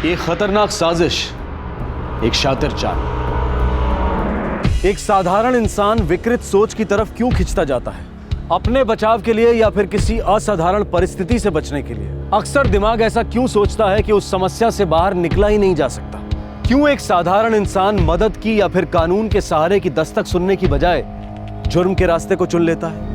एक खतरनाक साजिश, एक शातिर चाल। एक साधारण इंसान विकृत सोच की तरफ क्यों खिंचता जाता है? अपने बचाव के लिए या फिर किसी असाधारण परिस्थिति से बचने के लिए? अक्सर दिमाग ऐसा क्यों सोचता है कि उस समस्या से बाहर निकला ही नहीं जा सकता? क्यों एक साधारण इंसान मदद की या फिर कानून के सहारे की दस्तक सुनने की बजाय जुर्म के रास्ते को चुन लेता है?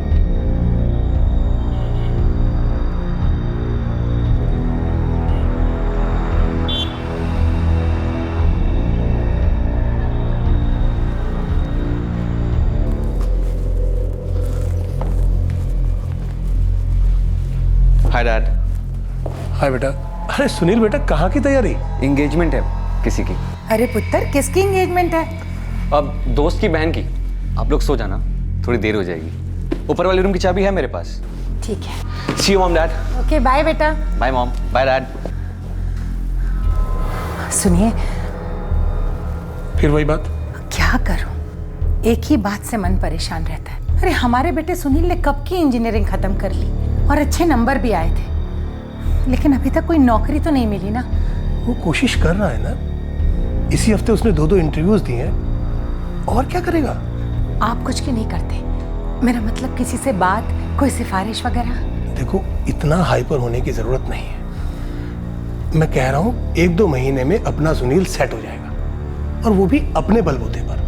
Hi dad. हाय बेटा। अरे सुनील बेटा, कहाँ की तैयारी? एंगेजमेंट है किसी की। अरे पुत्र, किसकी एंगेजमेंट है? अब दोस्त की बहन की। आप लोग सो जाना, थोड़ी देर हो जाएगी। ऊपर वाले रूम की चाबी है मेरे पास। ठीक है। See you mom dad. Okay, bye बेटा। Bye mom, bye dad. सुनिए, फिर वही बात। क्या करूं? एक ही बात से मन परेशान रहता है। अरे हमारे बेटे सुनील ने कब की इंजीनियरिंग खत्म कर ली और अच्छे नंबर भी आए थे, लेकिन अभी तक कोई नौकरी तो नहीं मिली ना। वो कोशिश कर रहा है ना। इसी हफ्ते उसने 2 इंटरव्यूज दिए हैं। और क्या करेगा? आप कुछ क्यों नहीं करते? मेरा मतलब किसी से बात, कोई सिफारिश वगैरह? देखो, इतना हाइपर होने की जरूरत नहीं है। मैं कह रहा हूँ 1-2 महीने में अपना सुनील सेट हो जाएगा, और वो भी अपने बलबूते पर।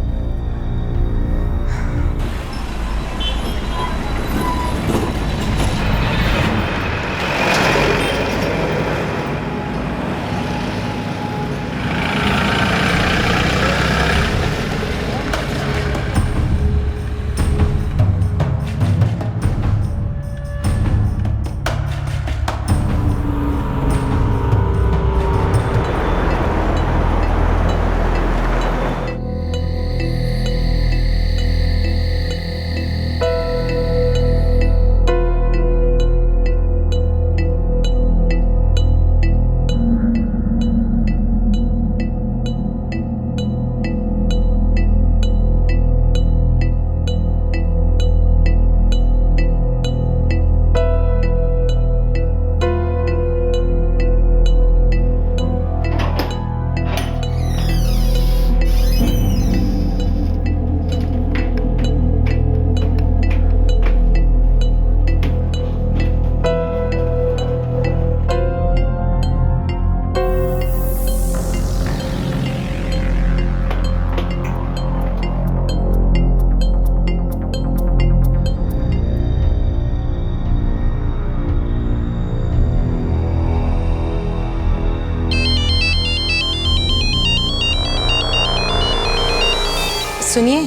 सुनिए,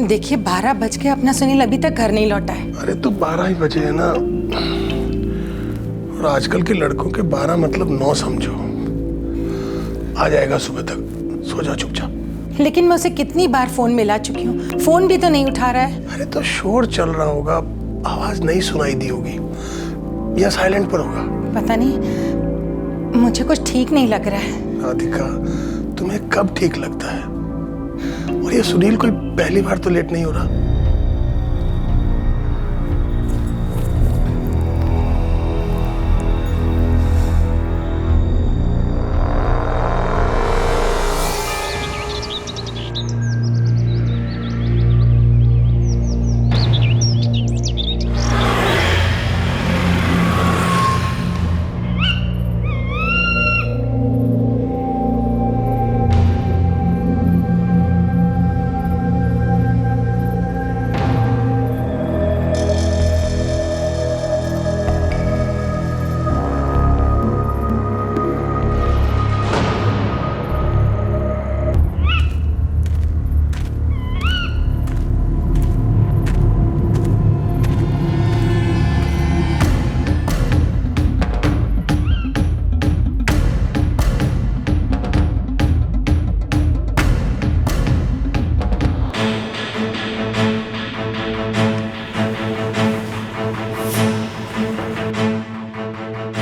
देखिए 12 बज के अपना सुनील अभी तक घर नहीं लौटा है। अरे तो 12 ही बजे है ना। और आजकल के लड़कों के 12 मतलब 9 समझो। आ जाएगा सुबह तक। सो जाओ चुपचाप। लेकिन मैं उसे कितनी बार फोन मिला चुकी हूँ, फोन भी तो नहीं उठा रहा है। अरे तो शोर चल रहा होगा, आवाज नहीं सुनाई दी होगी, या साइलेंट पर होगा। पता नहीं, मुझे कुछ ठीक नहीं लग रहा है। राधिका, तुम्हें कब ठीक लगता है? और ये सुनील कोई पहली बार तो लेट नहीं हो रहा।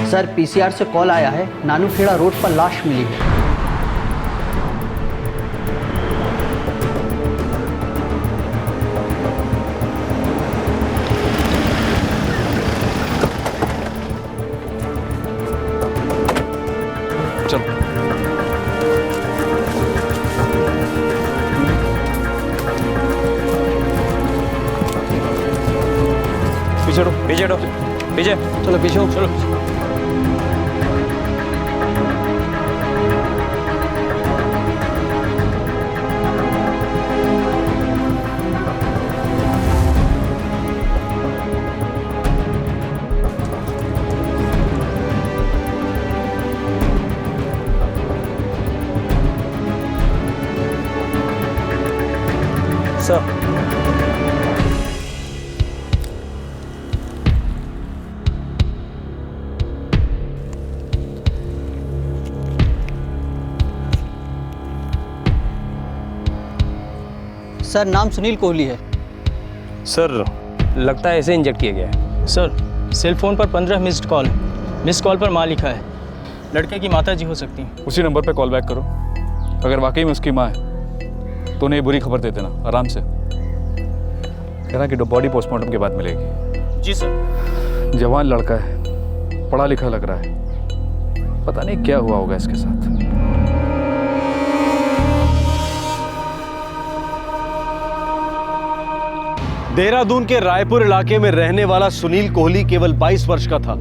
सर, पीसीआर से कॉल आया है, नानूखेड़ा रोड पर लाश मिली है। चलो। पीछे हटो, पीछे चलो पीछे हो। चलो। सर, सर नाम सुनील कोहली है। सर लगता है ऐसे इंजेक्ट किया गया है। सर सेल फोन पर 15 मिस्ड कॉल, मिस कॉल पर माँ लिखा है। लड़के की माता जी हो सकती हैं। उसी नंबर पे कॉल बैक करो। अगर वाकई में उसकी माँ है तो उन्हें ये बुरी खबर दे देना आराम से। कहना कि बॉडी पोस्टमार्टम के बाद मिलेगी। जी सर। जवान लड़का है, पढ़ा लिखा लग रहा है, पता नहीं क्या हुआ होगा इसके साथ। देहरादून के रायपुर इलाके में रहने वाला सुनील कोहली केवल 22 वर्ष का था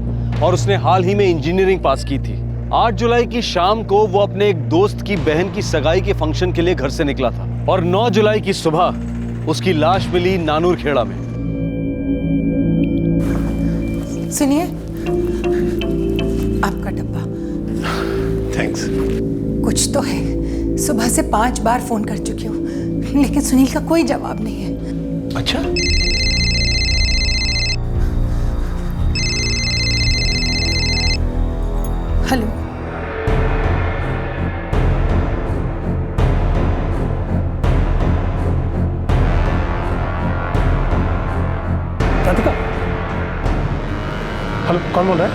और उसने हाल ही में इंजीनियरिंग पास की थी। 8 जुलाई की शाम को वो अपने एक दोस्त की बहन की सगाई के फंक्शन के लिए घर से निकला था और 9 जुलाई की सुबह उसकी लाश मिली नानूर खेड़ा में। सुनिए, आपका डब्बा। थैंक्स। कुछ तो है, सुबह से 5 बार फोन कर चुकी हूँ लेकिन सुनील का कोई जवाब नहीं है। अच्छा, हेलो, राधिका। हेलो, कौन बोल रहा है?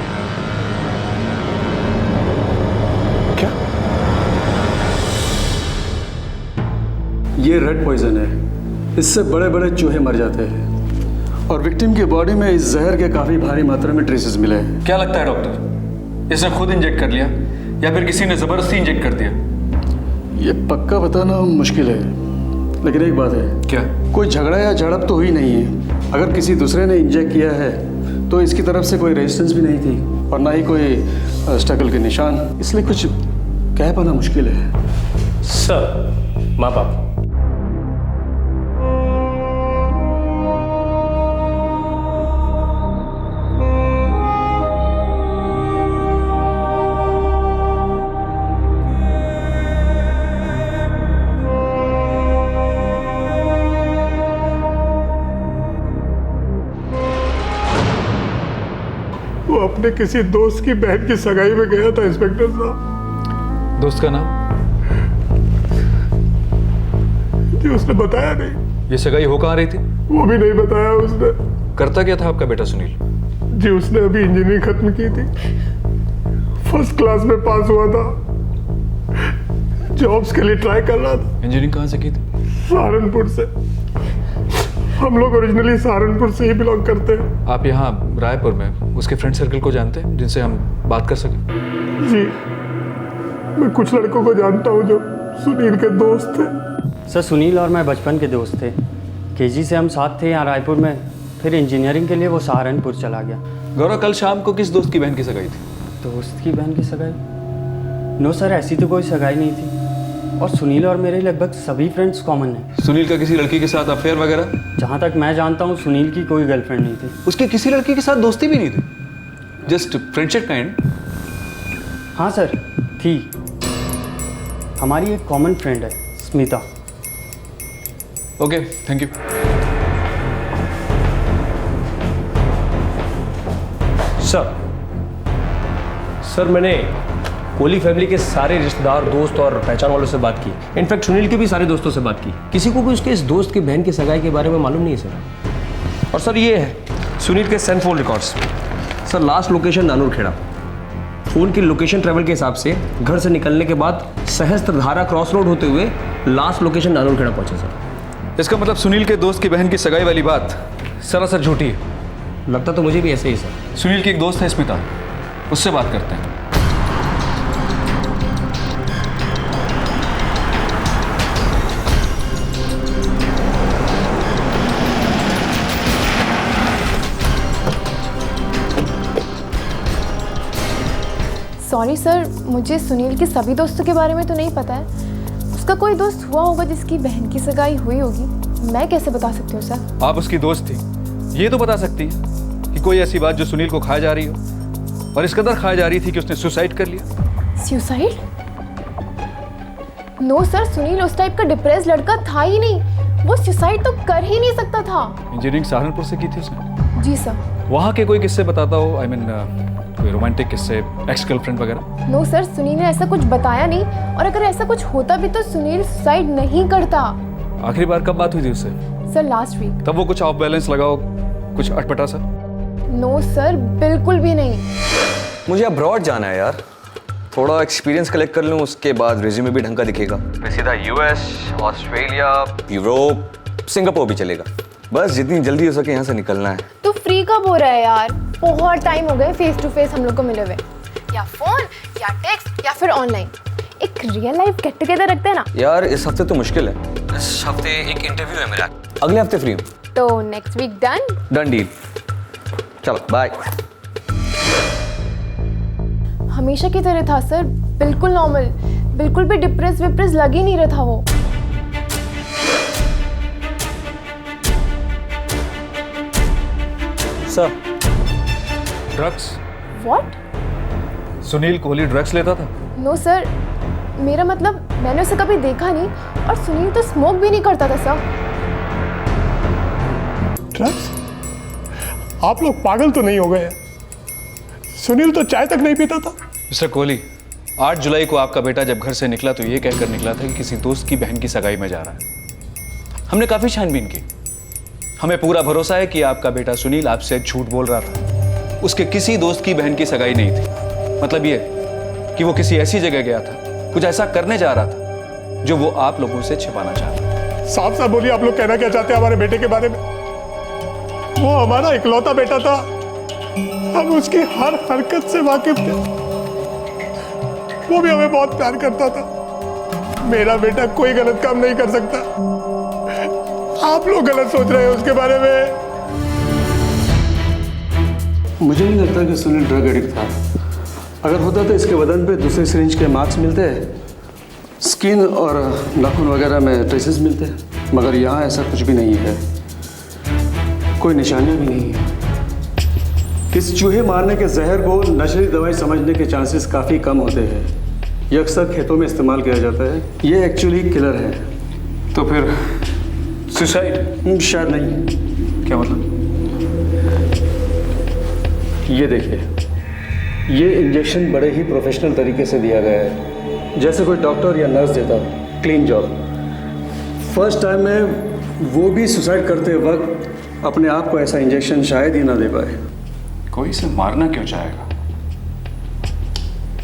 क्या? ये रेड पॉइजन है। इससे बड़े बड़े चूहे मर जाते हैं और विक्टिम की बॉडी में इस जहर के काफी भारी मात्रा में ट्रेसेस मिले हैं। क्या लगता है डॉक्टर, इसने खुद इंजेक्ट कर लिया या फिर किसी ने जबरदस्ती इंजेक्ट कर दिया? ये पक्का बताना मुश्किल है, लेकिन एक बात है। क्या? कोई झगड़ा या झड़प तो हुई नहीं है। अगर किसी दूसरे ने इंजेक्ट किया है तो इसकी तरफ से कोई रेजिस्टेंस भी नहीं थी और ना ही कोई स्ट्रगल के निशान, इसलिए कुछ कह पाना मुश्किल है। सर, माँ बाप वो अपने किसी दोस्त की बहन की सगाई में गया था इंस्पेक्टर साहब। दोस्त का नाम? जी उसने बताया नहीं। ये सगाई हो कहाँ रही थी? वो भी नहीं बताया उसने। करता क्या था आपका बेटा सुनील? जी उसने अभी इंजीनियरिंग खत्म की थी, फर्स्ट क्लास में पास हुआ था, जॉब्स के लिए ट्राई कर रहा था। इंजीनियरिंग कहाँ से की थी? सहारनपुर से। हम लोग ओरिजिनली सहारनपुर से ही बिलोंग करते हैं। आप यहाँ रायपुर में उसके फ्रेंड सर्कल को जानते हैं जिनसे हम बात कर सकें? जी मैं कुछ लड़कों को जानता हूँ जो सुनील के दोस्त थे। सर सुनील और मैं बचपन के दोस्त थे। केजी से हम साथ थे यहाँ रायपुर में, फिर इंजीनियरिंग के लिए वो सहारनपुर चला गया। गौरव, कल शाम को किस दोस्त की बहन की सगाई थी? दोस्त की बहन की सगाई? नो सर, ऐसी तो कोई सगाई नहीं थी और सुनील और मेरे लगभग सभी फ्रेंड्स कॉमन हैं। सुनील का किसी लड़की के साथ अफेयर वगैरह? जहाँ तक मैं जानता हूँ सुनील की कोई गर्लफ्रेंड नहीं थी। उसके किसी लड़की के साथ दोस्ती भी नहीं थी? Just friendship kind? हाँ सर, थी। हमारी एक कॉमन फ्रेंड है, Smita. Okay, thank you. Sir मैंने कोहली फैमिली के सारे रिश्तेदार, दोस्त और पहचान वालों से बात की। इनफैक्ट सुनील के भी सारे दोस्तों से बात की। किसी को भी उसके इस दोस्त की बहन की सगाई के बारे में मालूम नहीं है सर। और सर ये है सुनील के cell phone records. Sir last location Nanur Khera. Phone की लोकेशन ट्रैवल के हिसाब से घर से निकलने के बाद सहस्त्रधारा क्रॉस रोड होते हुए लास्ट लोकेशन नानूर खेड़ा पहुंचे सर। इसका मतलब सुनील के दोस्त की बहन की सगाई वाली बात सरासर झूठी है। लगता तो मुझे भी ऐसे ही सर। सुनील की एक दोस्त है स्मिता, उससे बात करते हैं। सॉरी सर, मुझे सुनील के सभी दोस्तों के बारे में तो नहीं पता है। उसका कोई दोस्त हुआ होगा जिसकी बहन की सगाई हुई होगी, मैं कैसे बता सकती हूँ सर? आप उसकी दोस्त थी, ये तो बता सकती है कि कोई ऐसी बात जो सुनील को खाई जा रही हो, और इस कदर खाई जा रही थी कि उसने सुसाइड कर लिया। सुसाइड? नो सर, सुनील उस टाइप का डिप्रेस लड़का था ही नहीं, वो सुसाइड तो कर ही नहीं सकता था। इंजीनियरिंग सहारनपुर से की थी उसने? जी सर। वहाँ के कोई किस्से बताता हो, आई मीन कोई रोमांटिक किस्से, एक्स गर्लफ्रेंड वगैरह? नो सर, सुनील ने ऐसा कुछ बताया नहीं, और अगर ऐसा कुछ होता भी तो सुनील सुसाइड नहीं करता। आखिरी बार कब बात हुई थी उससे? Sir last week. तब वो कुछ ऑफ बैलेंस लगाओ, कुछ अटपटा सा? नो सर, बिल्कुल भी नहीं। मुझे अब्रॉड जाना है यार, थोड़ा एक्सपीरियंस कलेक्ट कर लूँ, उसके बाद रिज्यूमे भी ढंग का दिखेगा। फिर सीधा यूएस, ऑस्ट्रेलिया, यूरोप, सिंगापुर भी चलेगा। बस जितनी जल्दी हो सके यहाँ से निकलना है। तो फ्री कब हो रहा है यार? बहुत टाइम हो गए फेस टू फेस हम लोग को मिले हुए, या फोन या टेक्स्ट या फिर ऑनलाइन। एक रियल लाइफ गेट टुगेदर रखते हैं ना यार। इस हफ्ते तो मुश्किल है, इस हफ्ते एक इंटरव्यू है मेरा, अगले हफ्ते फ्री हूँ। तो next week done? Done deal. चलो बाय। हमेशा की तरह था सर, बिल्कुल नॉर्मल, बिल्कुल भी डिप्रेस विप्रेस लग ही नहीं रहा था वो। Sir, drugs? What? Sunil Kohli drugs लेता था? नो सर, मेरा मतलब मैंने उसे कभी देखा नहीं, और सुनील तो स्मोक भी नहीं करता था सर। ड्रग्स? आप लोग पागल तो नहीं हो गए? सुनील तो चाय तक नहीं पीता था। मिस्टर कोहली, 8 जुलाई को आपका बेटा जब घर से निकला तो ये कहकर निकला था कि किसी दोस्त की बहन की सगाई में जा रहा है। हमने काफी छानबीन की, हमें पूरा भरोसा है कि आपका बेटा सुनील आपसे झूठ बोल रहा था। उसके किसी दोस्त की बहन की सगाई नहीं थी। मतलब ये कि वो किसी ऐसी जगह गया था, कुछ ऐसा करने जा रहा था जो वो आप लोगों से छिपाना चाहता था। साफ साफ बोलिए, आप लोग कहना क्या चाहते हैं हमारे बेटे के बारे में? वो हमारा इकलौता बेटा था, हम उसकी हर हरकत से वाकिफ थे। वो भी हमें बहुत प्यार करता था। मेरा बेटा कोई गलत काम नहीं कर सकता। आप लोग गलत सोच रहे हैं उसके बारे में। मुझे नहीं लगता कि सुनील ड्रग एडिक्ट था। अगर होता तो इसके बदन पे दूसरे सिरिंज के मार्क्स मिलते, स्किन और नाखून वगैरह में ट्रेसेस मिलते, मगर यहाँ ऐसा कुछ भी नहीं है, कोई निशानियाँ भी नहीं है। इस चूहे मारने के जहर को नशीली दवाई समझने के चांसेस काफ़ी कम होते हैं। ये अक्सर खेतों में इस्तेमाल किया जाता है। ये एक्चुअली किलर है। तो फिर सुसाइड? शायद नहीं। क्या मतलब? ये देखिए, ये इंजेक्शन बड़े ही प्रोफेशनल तरीके से दिया गया है, जैसे कोई डॉक्टर या नर्स देता। Clean job. फर्स्ट टाइम में वो भी सुसाइड करते वक्त अपने आप को ऐसा इंजेक्शन शायद ही ना दे पाए। कोई इसे मारना क्यों चाहेगा?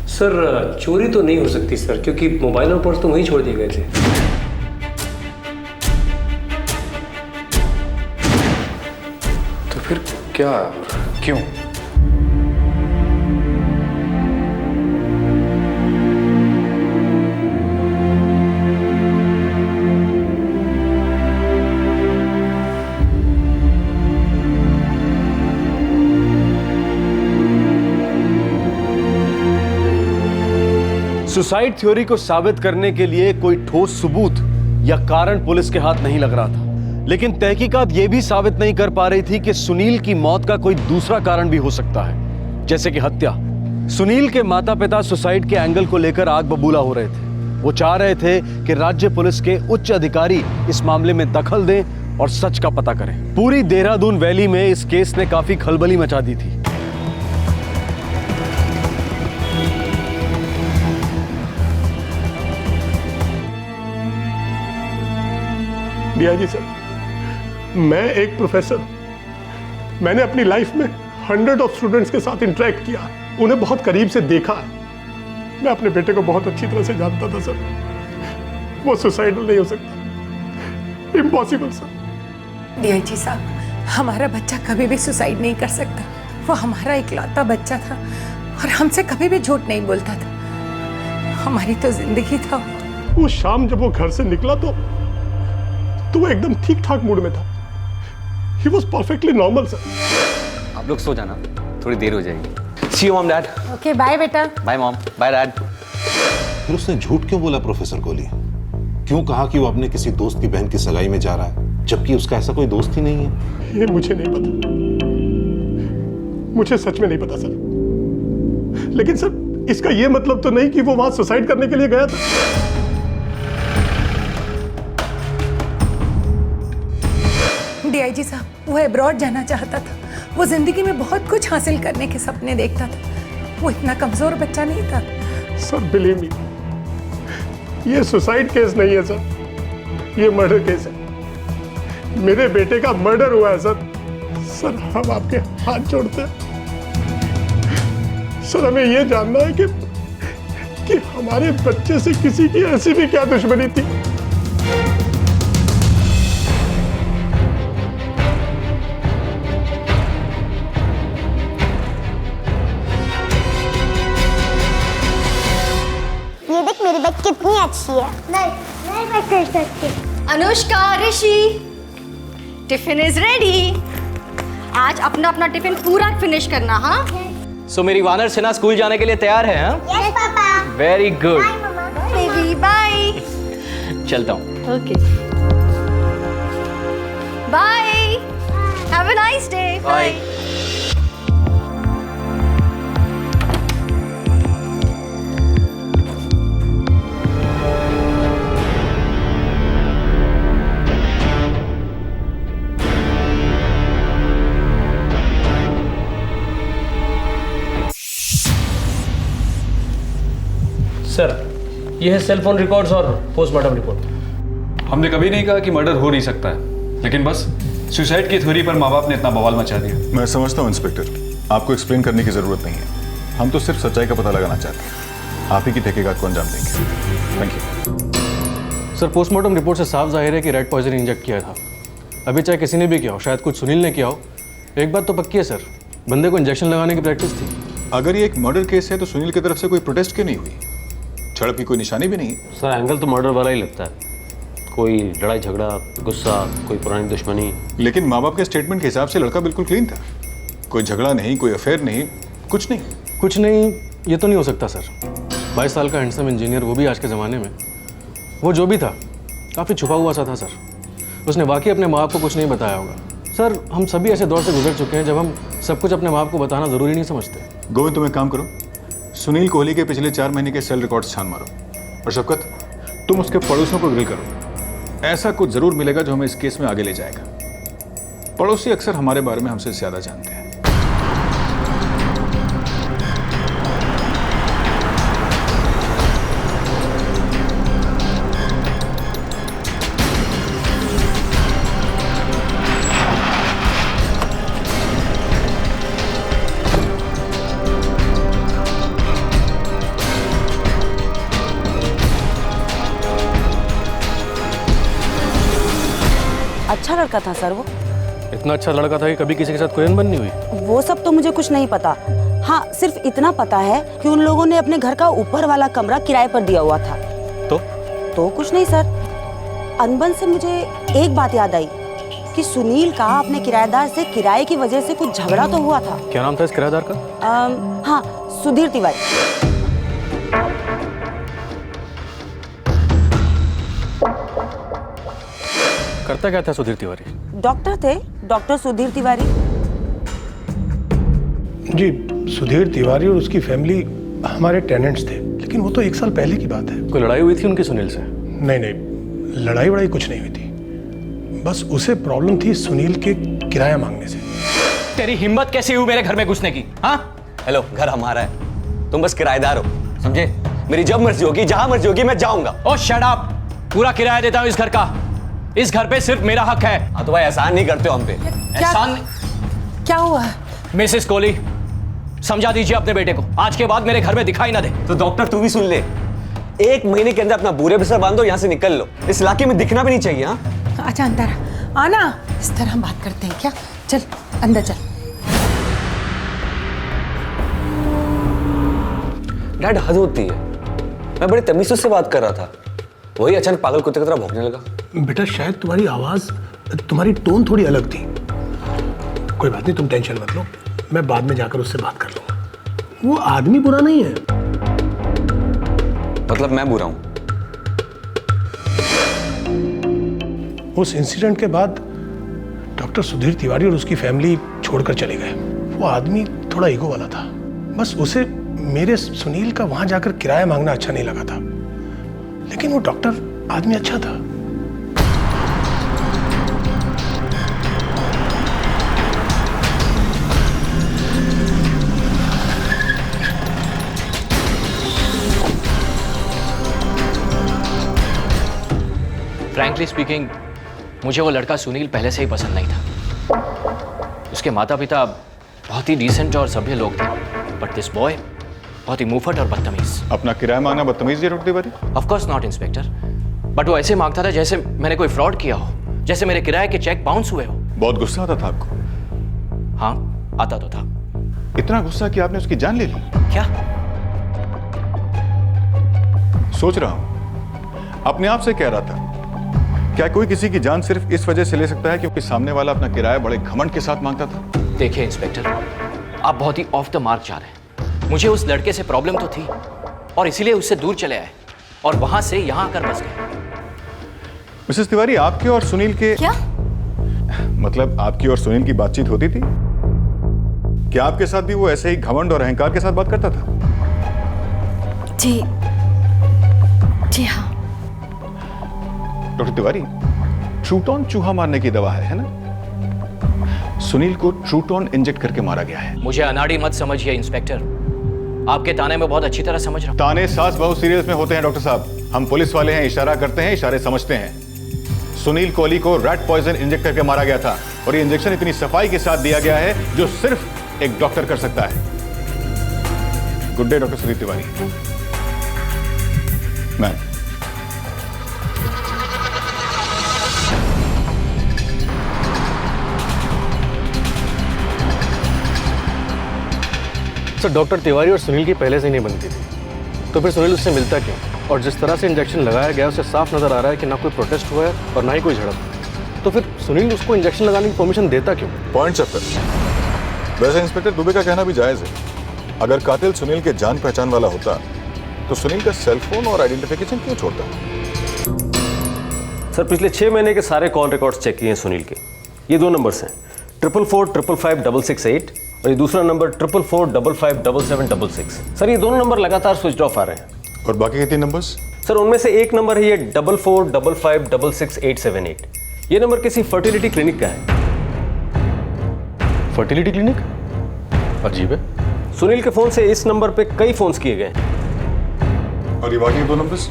सर, चोरी तो नहीं हो सकती सर, क्योंकि मोबाइल और पर्स तो वहीं छोड़ दिए गए थे। तो फिर क्या, क्यों? सुसाइड थ्योरी को साबित करने के लिए कोई ठोस सबूत या कारण पुलिस के हाथ नहीं लग रहा था, लेकिन तहकीकात यह भी साबित नहीं कर पा रही थी कि सुनील की मौत का कोई दूसरा कारण भी हो सकता है, जैसे कि हत्या। सुनील के माता पिता सुसाइड के एंगल को लेकर आग बबूला हो रहे थे। वो चाह रहे थे कि राज्य पुलिस के उच्च अधिकारी इस मामले में दखल दें और सच का पता करें। पूरी देहरादून वैली में इस केस ने काफी खलबली मचा दी थी। दिया जी सर, मैं एक प्रोफेसर, मैंने अपनी लाइफ में 100 ऑफ स्टूडेंट्स के साथ इंटरेक्ट किया, उन्हें बहुत करीब से देखा है। मैं अपने बेटे को बहुत अच्छी तरह से जानता था सर। वो सुसाइडल नहीं हो सकता, इम्पॉसिबल सर। डीआईजी साहब, हमारा बच्चा कभी भी सुसाइड नहीं कर सकता। वो हमारा इकलौता बच्चा था और हमसे कभी भी झूठ नहीं बोलता था। हमारी तो जिंदगी था। वो शाम जब वो घर से निकला तो वो एकदम ठीक ठाक मूड में था। He was perfectly normal, sir. आप लोग सो जाना, थोड़ी देर हो जाएगी। See you mom dad. Okay bye बेटा। Bye mom, bye dad. फिर उसने झूठ क्यों बोला प्रोफेसर कोहली? क्यों कहा कि वो अपने किसी दोस्त की बहन की सगाई में जा रहा है, जबकि उसका ऐसा कोई दोस्त ही नहीं है? ये मुझे नहीं पता, मुझे सच में नहीं पता सर। लेकिन सर इसका ये मतलब तो नहीं कि वो वहां सुसाइड करने के लिए गया था। डीआईजी साहब, वो अब्रॉड जाना चाहता था। वो जिंदगी में बहुत कुछ हासिल करने के सपने देखता था। वो इतना कमजोर बच्चा नहीं था। सर बिलीव मी, ये सुसाइड केस नहीं है सर, ये मर्डर केस है। मेरे बेटे का मर्डर हुआ है सर। सर हम आपके हाथ जोड़ते हैं सर, हमें ये जानना है कि हमारे बच्चे से किसी की ऐसी भी क्या दुश्मनी थी। ये देख मेरी बैग कितनी अच्छी है। नहीं मैं कर सकती। अनुष्का, ऋषि, टिफिन इज रेडी। आज अपना अपना टिफिन पूरा फिनिश करना। हाँ सो मेरी वानर सेना स्कूल जाने के लिए तैयार है? हाँ, यस पापा। Very good. बाय मम्मा। Baby bye. चलता हूँ। Okay bye, have a nice day. Bye. Sir, ये है सेल फोन रिकॉर्ड्स और पोस्टमार्टम रिपोर्ट। हमने कभी नहीं कहा कि मर्डर हो नहीं सकता है, लेकिन बस सुसाइड की थ्योरी पर माँ बाप ने इतना बवाल मचा दिया। मैं समझता हूँ इंस्पेक्टर, आपको एक्सप्लेन करने की जरूरत नहीं है। हम तो सिर्फ सच्चाई का पता लगाना चाहते हैं। आप ही की तहकीकात को अंजाम देंगे। Thank you. Sir, postmortem report से साफ जाहिर है कि रेड पॉइजन इंजेक्ट किया था। अभी चाहे किसी ने भी किया हो, शायद कुछ सुनील ने किया हो। एक बात तो पक्की है सर, बंदे को इंजेक्शन लगाने की प्रैक्टिस थी। अगर ये एक मर्डर केस है तो सुनील की तरफ से कोई प्रोटेस्ट क्यों नहीं हुई? झड़प की कोई निशानी भी नहीं। सर, एंगल तो मर्डर वाला ही लगता है। कोई लड़ाई झगड़ा, गुस्सा, कोई पुरानी दुश्मनी। लेकिन माँ बाप के स्टेटमेंट के हिसाब से लड़का बिल्कुल क्लीन था। कोई झगड़ा नहीं, कोई अफेयर नहीं, कुछ नहीं। कुछ नहीं, ये तो नहीं हो सकता सर। 22 साल का हैंडसम इंजीनियर, वो भी आज के ज़माने में। वो जो भी था काफ़ी छुपा हुआ सा था सर। उसने वाकई अपने माँ बाप को कुछ नहीं बताया होगा। सर, हम सभी ऐसे दौर से गुजर चुके हैं जब हम सब कुछ अपने माँ बाप को बताना ज़रूरी नहीं समझते। गोविंद, तुम एक काम करो, सुनील कोहली के पिछले 4 महीने के सेल रिकॉर्ड्स छान मारो। और शफकत, तुम उसके पड़ोसियों को ग्रिल करो। ऐसा कुछ जरूर मिलेगा जो हमें इस केस में आगे ले जाएगा। पड़ोसी अक्सर हमारे बारे में हमसे ज्यादा जानते हैं। अच्छा लड़का था सर वो। इतना अच्छा लड़का था कि कभी किसी के साथ कोई अनबन नहीं हुई? वो सब तो मुझे कुछ नहीं पता। हाँ, सिर्फ इतना पता है कि उन लोगों ने अपने घर का ऊपर वाला कमरा किराए पर दिया हुआ था। तो कुछ नहीं सर। अनबन से मुझे एक बात याद आई कि सुनील का अपने किराएदार से किराए की वजह से कुछ झगड़ा तो हुआ था। क्या नाम था इस किराएदार का? हाँ, सुधीर तिवारी। करता क्या था सुधीर तिवारी? डॉक्टर थे, डॉक्टर सुधीर तिवारी। जी, सुधीर तिवारी और उसकी फैमिली हमारे टेनेंट्स थे, लेकिन वो तो 1 साल पहले की बात है। कोई लड़ाई हुई थी उनकी सुनील से? नहीं, लड़ाई वड़ाई कुछ नहीं हुई थी। बस उसे प्रॉब्लम थी सुनील के किराया मांगने से। तेरी हिम्मत कैसी हुई मेरे घर में घुसने की? हाँ, हेलो, घर हमारा है, तुम बस किराएदार हो, समझे? मेरी जब मर्जी होगी, जहां मर्जी होगी, मैं जाऊंगा। ओ शट अप! पूरा किराया देता हूं इस घर का। इस घर पे सिर्फ मेरा हक है। हाँ तो भाई, एहसान नहीं करते हो हम पे। एहसान? क्या हुआ? मिसेस कोहली, समझा दीजिए अपने बेटे को, आज के बाद मेरे घर में दिखाई ना दे। तो डॉक्टर तू भी सुन ले, 1 महीने के अंदर अपना बूरे बिस्तर बांधो, यहाँ से निकल लो। इस इलाके में दिखना भी नहीं चाहिए। हाँ, अच्छा अंदर आना, इस तरह हम बात करते हैं क्या? चल अंदर चल। डैड, हद होती है। मैं बड़े तमीज से बात कर रहा था, वही अचानक पागल कुत्ते की तरह भौंकने लगा। बेटा, शायद तुम्हारी आवाज, तुम्हारी टोन थोड़ी अलग थी। कोई बात नहीं, तुम टेंशन मत लो, मैं बाद में जाकर उससे बात कर लूंगा। वो आदमी बुरा नहीं है। मतलब मैं बुरा हूं? उस इंसिडेंट के बाद डॉक्टर सुधीर तिवारी और उसकी फैमिली छोड़कर चले गए। वो आदमी थोड़ा ईगो वाला था। बस उसे मेरे सुनील का वहां जाकर किराया मांगना अच्छा नहीं लगा था, लेकिन वो डॉक्टर आदमी अच्छा था। फ्रैंकली स्पीकिंग, मुझे वो लड़का सुनील पहले से ही पसंद नहीं था। उसके माता पिता बहुत ही डिसेंट और सभ्य लोग थे, बट दिस बॉय बहुत ही मुंहफट और बदतमीज। अपना किराया मांगना बदतमीजी है doctor Tiwari? Of course not inspector, but वो ऐसे मांगता था जैसे मैंने कोई फ्रॉड किया हो, जैसे मेरे किराए के चेक बाउंस हुए हो। बहुत गुस्सा आता था आपको? हाँ, आता तो था। इतना गुस्सा कि आपने उसकी जान ले ली? क्या? सोच रहा हूं, अपने आप से कह रहा था, क्या कोई किसी की जान सिर्फ इस वजह से ले सकता है क्योंकि सामने वाला अपना किराया बड़े घमंड के साथ मांगता था? देखिए इंस्पेक्टर, आप बहुत ही ऑफ द मार्क जा रहे हैं। मुझे उस लड़के से प्रॉब्लम तो थी और इसीलिए उससे दूर चले आए और वहां से यहां आकर बस गए। मिसेस तिवारी, आपके और सुनील के क्या? मतलब आपकी और सुनील की बातचीत होती थी? क्या आपके साथ भी वो ऐसे ही घमंड और अहंकार के साथ बात करता था? जी हाँ। डॉक्टर तिवारी, ट्रूटॉन चूहा मारने की दवा है ना? सुनील को ट्रूटॉन इंजेक्ट करके मारा गया है। मुझे अनाड़ी मत समझिए इंस्पेक्टर, आपके ताने में बहुत अच्छी तरह समझ रहा हूं। ताने सास बहुत सीरियस में होते हैं डॉक्टर साहब। हम पुलिस वाले हैं, इशारा करते हैं, इशारे समझते हैं। सुनील कोहली को रैट पॉइजन इंजेक्ट करके मारा गया था और ये इंजेक्शन इतनी सफाई के साथ दिया गया है जो सिर्फ एक डॉक्टर कर सकता है। Good day doctor Sunil Tiwari. Ma'am, sir doctor Tiwari और सुनील की पहले से नहीं बनती थी, तो फिर सुनील उससे मिलता क्यों? और जिस तरह से इंजेक्शन लगाया गया उससे साफ नजर आ रहा है कि ना कोई प्रोटेस्ट हुआ है और ना ही कोई झड़प, तो फिर सुनील उसको इंजेक्शन लगाने की परमिशन देता क्यों? पॉइंट चक्कर। वैसे इंस्पेक्टर दुबे का कहना भी जायज है। अगर कातिल सुनील के जान पहचान वाला होता तो सुनील का सेल फोन और आइडेंटिफिकेशन क्यों छोड़ता? सर पिछले 6 महीने के सारे कॉल रिकॉर्ड्स चेक किए हैं सुनील के। ये 2 नंबर्स हैं, 444555668 और ये दूसरा नंबर 444557766। सर ये दोनों नंबर लगातार स्विच ऑफ आ रहे हैं। और बाकी के 3 नंबर्स? सर उनमें से एक नंबर है ये 4455666878। ये नंबर किसी फर्टिलिटी क्लिनिक का है। Fertility clinic? अजीब है। सुनील के फोन से इस नंबर पे कई फोन्स किए गए। और ये बाकी 2 नंबर्स?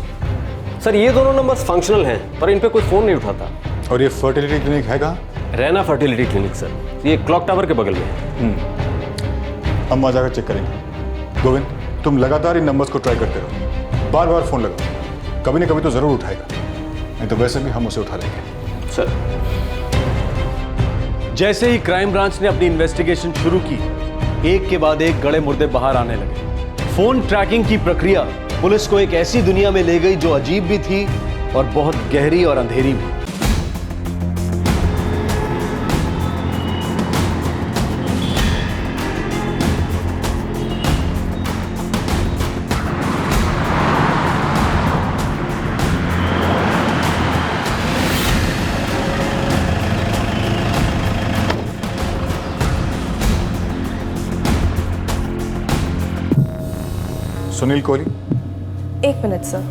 सर ये दोनों नंबर्स फंक्शनल हैं पर इन पे कोई फोन नहीं उठाता। और ये फर्टिलिटी क्लिनिक है कहाँ? रैना फर्टिलिटी क्लिनिक सर, ये क्लॉक टावर के बगल में है। हम वहाँ जाकर चेक करेंगे। गोविंद, तुम लगातार इन नंबर्स को ट्राई करते रहो, बार बार फोन लगाओ, कभी ना कभी तो जरूर उठाएगा, नहीं तो वैसे भी हम उसे उठा लेंगे। सर जैसे ही क्राइम ब्रांच ने अपनी इन्वेस्टिगेशन शुरू की, एक के बाद एक गड़े मुर्दे बाहर आने लगे। फोन ट्रैकिंग की प्रक्रिया पुलिस को एक ऐसी दुनिया में ले गई जो अजीब भी थी और बहुत गहरी और अंधेरी भी। सुनील कोहली? 1 minute sir.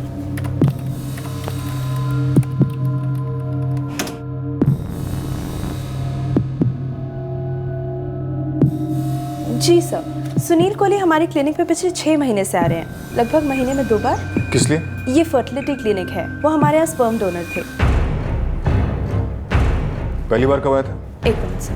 जी सर, सुनील कोहली हमारे क्लिनिक पे पिछले 6 महीने से आ रहे हैं, लगभग महीने में 2 बार। किस लिए? ये फर्टिलिटी क्लिनिक है, वो हमारे यहाँ स्पर्म डोनर थे। पहली बार कब आया था? 1 मिनट सर।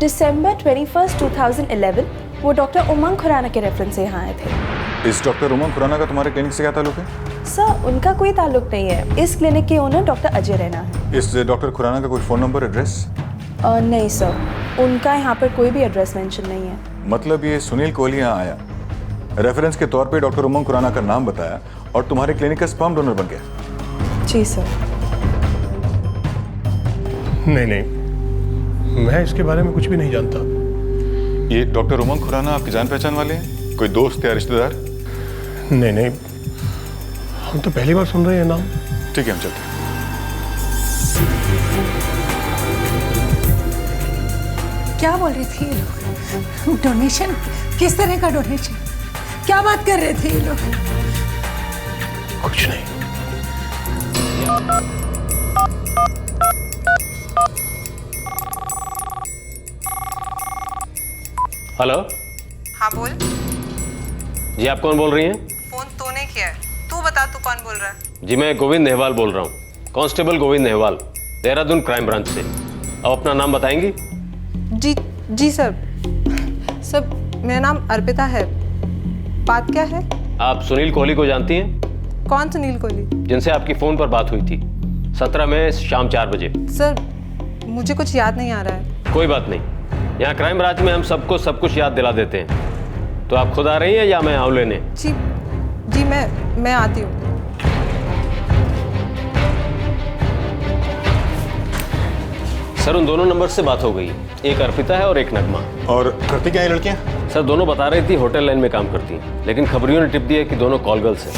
December 21st, 2011 वो डॉक्टर उमंग खुराना के रेफरेंस से यहाँ आए थे। इस डॉक्टर उमंग खुराना का तुम्हारे क्लिनिक से क्या ताल्लुक है? सर उनका कोई ताल्लुक नहीं है, इस क्लिनिक के ओनर डॉक्टर अजय रैना है। इस डॉक्टर खुराना का कोई फोन नंबर, एड्रेस? नहीं सर, उनका यहाँ पर कोई भी एड्रेस मेंशन नहीं है। मतलब ये सुनील कोहली यहाँ आया, रेफरेंस के तौर पे डॉक्टर उमंग खुराना का नाम बताया और तुम्हारे क्लिनिक का स्पर्म डोनर बन गया? जी सर। नहीं, मैं इसके बारे में कुछ भी नहीं जानता। ये डॉक्टर उमंग खुराना आपकी जान पहचान वाले हैं? कोई दोस्त या रिश्तेदार? नहीं नहीं, हम तो पहली बार सुन रहे हैं नाम। ठीक है, हम चलते हैं। क्या बोल रहे थे ये लोग? डोनेशन? किस तरह का डोनेशन? क्या बात कर रहे थे ये लोग? कुछ नहीं। हेलो। हाँ बोल। जी आप कौन बोल रही हैं? फोन तूने किया है, तू बता तू कौन बोल रहा है? जी मैं गोविंद नेहवाल बोल रहा हूँ, constable Govind Nehwal, Dehradun crime branch से। अब अपना नाम बताएंगी? जी सर। सर मेरा नाम अर्पिता है। बात क्या है? आप सुनील कोहली को जानती हैं? कौन सुनील कोहली? जिनसे आपकी फोन पर बात हुई थी 17 में शाम 4 बजे। सर मुझे कुछ याद नहीं आ रहा है। कोई बात नहीं, यहाँ क्राइम ब्रांच में हम सबको सब कुछ याद दिला देते हैं। तो आप खुद आ रही हैं या मैं आऊं लेने? जी मैं आती हूँ। सर उन दोनों नंबर से बात हो गई, एक अर्पिता है और एक नगमा। और करती क्या है लड़कियाँ? सर दोनों बता रही थी होटल लाइन में काम करती हैं, लेकिन खबरियों ने टिप दी है कि दोनों कॉल गर्ल्स हैं।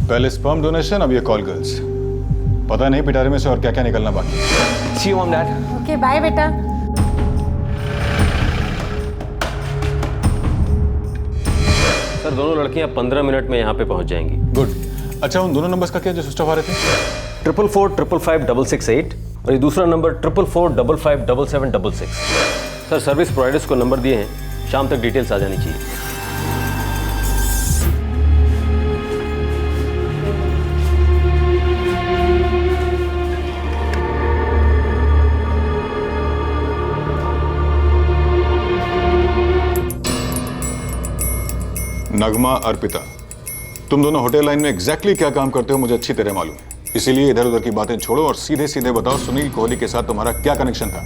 पहले स्पर्म डोनेशन, अब ये कॉल गर्ल्स। पता नहीं पिटारे में से और क्या क्या निकलना बाकी है। See you mom dad. Okay bye बेटा। सर दोनों लड़कियां 15 मिनट में यहाँ पे पहुँच जाएंगी। गुड। अच्छा उन दोनों नंबर्स का क्या जो स्विच ऑफ आ रहे थे? 4445556 और ये दूसरा नंबर 444557766। सर सर्विस प्रोवाइडर्स को नंबर दिए हैं, शाम तक डिटेल्स आ जानी चाहिए। नगमा, अर्पिता, तुम दोनों होटल लाइन में एग्जैक्टली क्या काम करते हो मुझे अच्छी तरह मालूम है, इसीलिए इधर उधर की बातें छोड़ो और सीधे सीधे बताओ सुनील कोहली के साथ तुम्हारा क्या कनेक्शन था?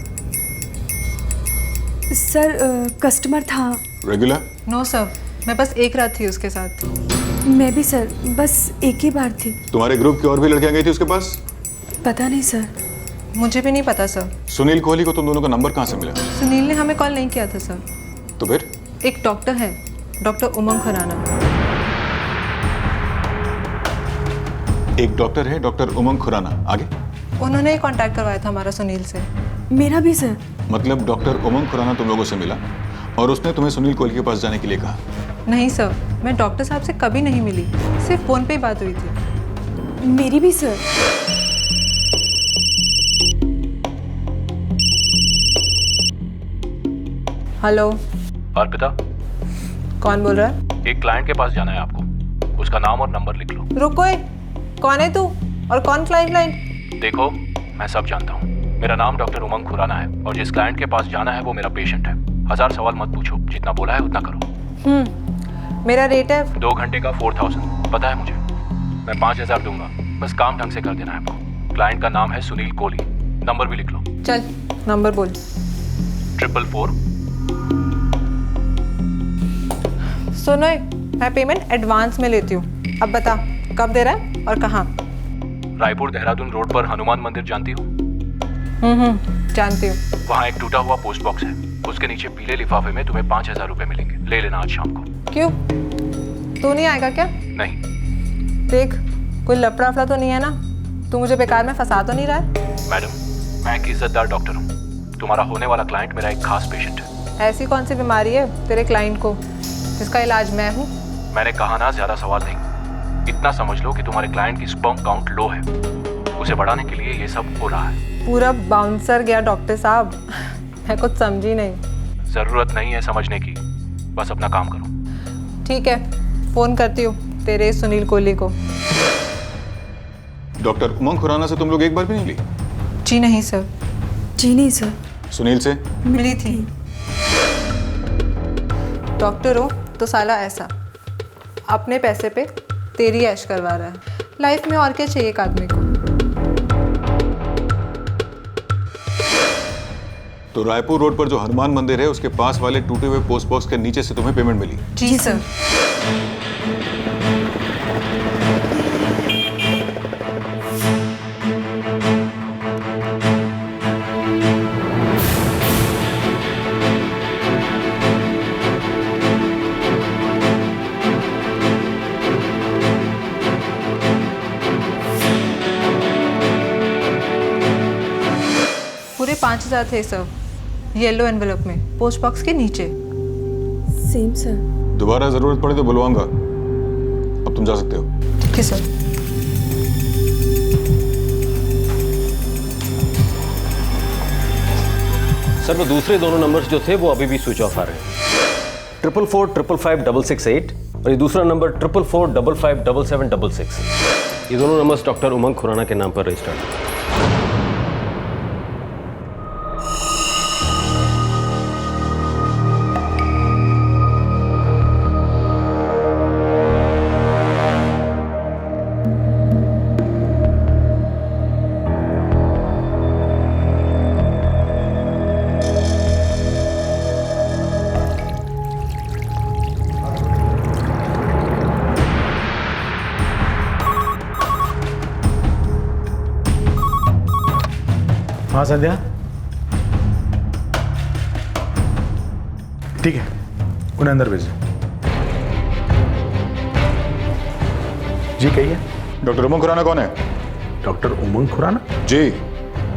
सर कस्टमर था। रेगुलर? नो सर, मैं बस एक रात थी उसके साथ। मैं भी सर, बस एक ही बार थी। तुम्हारे ग्रुप की और भी लड़कियां गई थी उसके पास? पता नहीं सर। मुझे भी नहीं पता सर। सुनील कोहली को तुम दोनों का नंबर कहाँ से मिला? सुनील ने हमें कॉल नहीं किया था सर। तो फिर? एक डॉक्टर है, डॉक्टर उमंग खुराना। एक डॉक्टर है, डॉक्टर उमंग खुराना, आगे? उन्होंने ही कांटेक्ट करवाया था हमारा सुनील से। मेरा भी सर। मतलब डॉक्टर उमंग खुराना तुम लोगों से मिला और उसने तुम्हें सुनील कोहली के पास जाने के लिए कहा? नहीं सर, मैं डॉक्टर साहब से कभी नहीं मिली, सिर्फ फोन पे ही बात हुई थी। मेरी भी सर। हेलो। अर्पिता, कौन बोल रहा है? एक क्लाइंट के पास जाना है आपको, उसका नाम और नंबर लिख लो। रुको, कौन है तू और कौन क्लाइंट? देखो मैं सब जानता हूँ, मेरा नाम डॉक्टर उमंग खुराना है और जिस क्लाइंट के पास जाना है वो मेरा पेशेंट है। 1000 सवाल मत पूछो, जितना बोला है उतना करो। मेरा रेट है 2 घंटे का 4000, पता है मुझे। मैं 5000 दूंगा, बस काम ढंग से कर देना है आपको। क्लाइंट का नाम है सुनील कोहली, नंबर भी लिख लो। चल नंबर बोल। 444। सुनो, मैं पेमेंट एडवांस में लेती हूँ। अब बता कब दे रहा है और कहाँ? रायपुर देहरादून रोड पर हनुमान मंदिर जानती हो? जानती हूँ। वहाँ एक टूटा हुआ पोस्ट बॉक्स है, उसके नीचे पीले लिफाफे में तुम्हें 5000 रुपए मिलेंगे, ले लेना आज शाम को। क्यों, तू नहीं आएगा क्या? नहीं। देख कोई लफड़ा अफड़ा तो नहीं है ना? तू मुझे बेकार में फंसा तो नहीं रहा है? मैडम मैं एक इज्जतदार डॉक्टर हूँ, तुम्हारा होने वाला क्लाइंट मेरा एक खास पेशेंट है। ऐसी कौन सी बीमारी है तेरे क्लाइंट को जिसका इलाज मैं हूँ? मैंने कहा ना ज्यादा सवाल नहीं, इतना समझ लो कि तुम्हारे क्लाइंट की स्पर्म काउंट लो है, उसे बढ़ाने के लिए ये सब हो रहा है। पूरा बाउंसर गया डॉक्टर साहब, मैं कुछ समझी नहीं। जरूरत नहीं है समझने की, बस अपना काम करो। ठीक है, फोन करती हूँ तेरे सुनील कोहली को। डॉक्टर उमंग खुराना से तुम लोग एक बार भी नहीं मिली? जी नहीं सर। जी नहीं सर। सुनील से मिली थी। डॉक्टर हो तो साला ऐसा अपने पैसे पे तेरी ऐश करवा रहा है। लाइफ में और क्या चाहिए एक आदमी को? तो रायपुर रोड पर जो हनुमान मंदिर है उसके पास वाले टूटे हुए पोस्ट बॉक्स के नीचे से तुम्हें पेमेंट मिली? जी सर। 5,000 थे सर, येलो एनवेलप में, पोस्ट बॉक्स के नीचे। Same sir. दोबारा जरूरत पड़े तो बुलवाऊंगा। अब तुम जा सकते हो। ठीक है सर। सर वो दूसरे दोनों नंबर्स जो थे वो अभी भी स्विच ऑफ आ रहे हैं। 444555668 और ये दूसरा नंबर 444557766। ये दोनों नंबर्स डॉक्टर उमंग खुराना के नाम पर रजिस्टर्ड हैं। हाँ संध्या, ठीक है, उन्हें अंदर भेजो। जी कहिए। डॉक्टर उमंग खुराना कौन है? डॉक्टर उमंग खुराना? जी,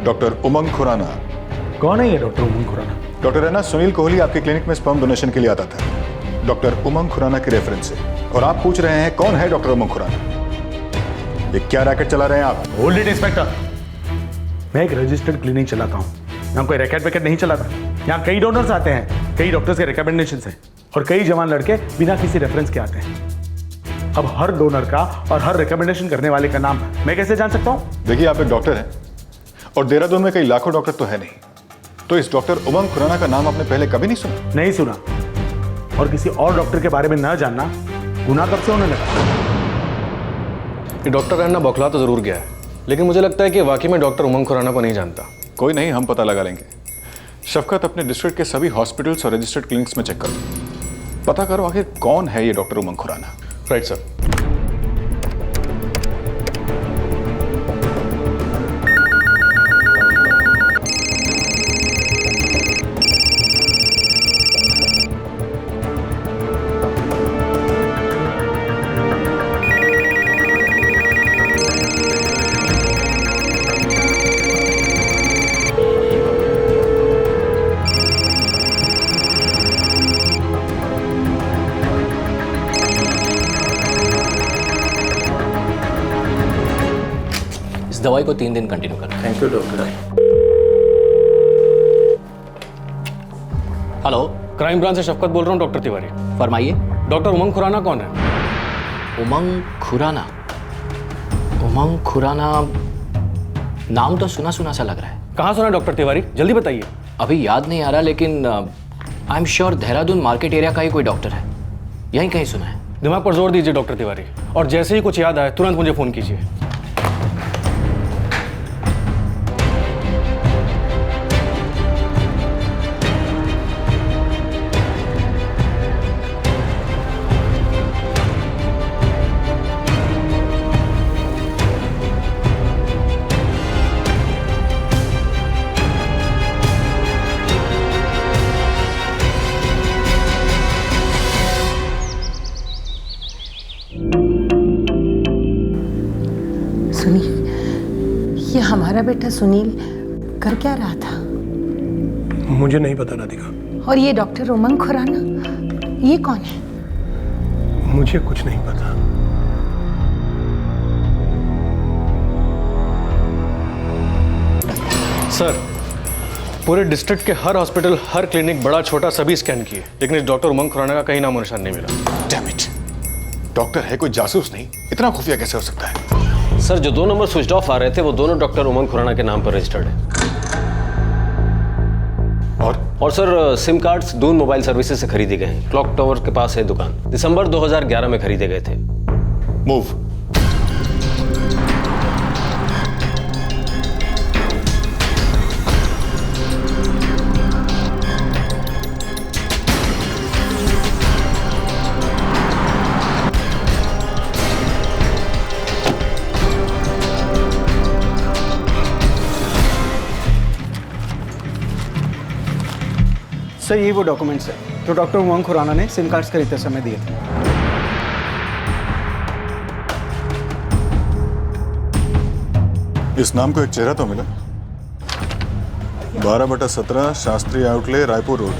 डॉक्टर उमंग खुराना। कौन है ये डॉक्टर उमंग खुराना? डॉक्टर है ना, सुनील कोहली आपके क्लिनिक में स्पर्म डोनेशन के लिए आता था, डॉक्टर उमंग खुराना के रेफरेंस से। और आप पूछ रहे हैं कौन है डॉक्टर उमंग खुराना? ये क्या रैकेट चला रहे हैं आप? होल्ड इट इंस्पेक्टर, मैं एक रजिस्टर्ड क्लिनिक चलाता हूँ, यहाँ कोई रैकेट वैकेट नहीं चलाता। यहाँ कई डोनर्स आते हैं, कई डॉक्टर्स के रिकमेंडेशन से, और कई जवान लड़के बिना किसी रेफरेंस के आते हैं। अब हर डोनर का और हर रिकमेंडेशन करने वाले का नाम मैं कैसे जान सकता हूँ? देखिए, आप एक डॉक्टर हैं और देहरादून में कई लाखों डॉक्टर तो है नहीं, तो इस डॉक्टर उमंग खुराना का नाम आपने पहले कभी नहीं सुना? नहीं सुना, और किसी और डॉक्टर के बारे में न जानना गुनाह कब से होने लगा? ये डॉक्टर रहना बौखला तो जरूर गया है, लेकिन मुझे लगता है कि वाकई में डॉक्टर उमंग खुराना को नहीं जानता। कोई नहीं, हम पता लगा लेंगे। शफकत, अपने डिस्ट्रिक्ट के सभी हॉस्पिटल्स और रजिस्टर्ड क्लिनिक्स में चेक करो, पता करो आखिर कौन है ये doctor Umang Khurana. Right sir. दवाई को 3 दिन कंटिन्यू करना। Thank you doctor. Hello, crime branch से शफकत बोल रहा हूँ डॉक्टर तिवारी। फरमाइए। डॉक्टर उमंग खुराना कौन है? उमंग खुराना? उमंग खुराना नाम तो सुना सुना सा लग रहा है। कहाँ सुना डॉक्टर तिवारी, जल्दी बताइए। अभी याद नहीं आ रहा, लेकिन I am sure Dehradun market area का ही कोई डॉक्टर है, यहीं कहीं सुना है। दिमाग पर जोर दीजिए डॉक्टर तिवारी, और जैसे ही कुछ याद आए तुरंत मुझे फोन कीजिए। सुनील, ये हमारा बेटा सुनील कर क्या रहा था? मुझे नहीं पता राधिका। और ये डॉक्टर उमंग खुराना, ये कौन है? मुझे कुछ नहीं पता। सर, पूरे डिस्ट्रिक्ट के हर हॉस्पिटल, हर क्लिनिक, बड़ा छोटा सभी स्कैन किए, लेकिन इस डॉक्टर उमंग खुराना का कहीं नामो निशान नहीं मिला। डैम इट, डॉक्टर है कोई जासूस नहीं, इतना खुफिया कैसे हो सकता है? सर, जो 2 नंबर स्विच ऑफ आ रहे थे वो दोनों डॉक्टर उमंग खुराना के नाम पर रजिस्टर्ड है। और sir, SIM cards Doon mobile services से खरीदे गए हैं। क्लॉक टावर के पास है दुकान, दिसंबर 2011 में खरीदे गए थे। मूव। सर, ये वो डॉक्यूमेंट्स है जो डॉक्टर उमंग खुराना ने सिम कार्ड्स खरीदते समय दिए थे। इस नाम को एक चेहरा तो मिला। 12/17 शास्त्री आउटले, रायपुर रोड।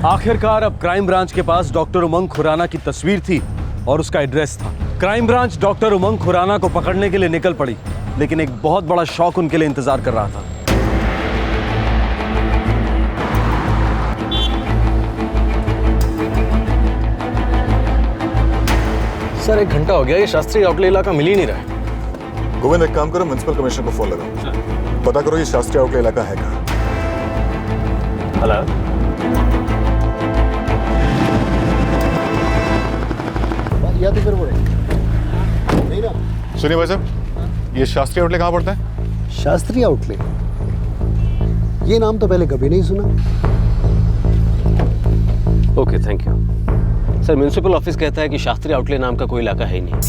आखिरकार अब क्राइम ब्रांच के पास डॉक्टर उमंग खुराना की तस्वीर थी और उसका एड्रेस था। Crime branch doctor Umang Khurana को पकड़ने के लिए निकल पड़ी, लेकिन एक बहुत बड़ा शौक उनके लिए इंतजार कर रहा था। सर 1 घंटा हो गया, ये शास्त्री आउटले इलाका मिल ही नहीं रहा है। गोविंद, एक काम करो, म्युनिसिपल कमिश्नर को फोन लगाओ, पता करो ये शास्त्री आउटले इलाका है कहाँ। हेलो, सुनिए भाई साहब, ये शास्त्री आउटले कहाँ पड़ता है? शास्त्री आउटले, ये नाम तो पहले कभी नहीं सुना। Okay thank you sir. Municipal office कहता है कि शास्त्री आउटले नाम का कोई इलाका है ही नहीं।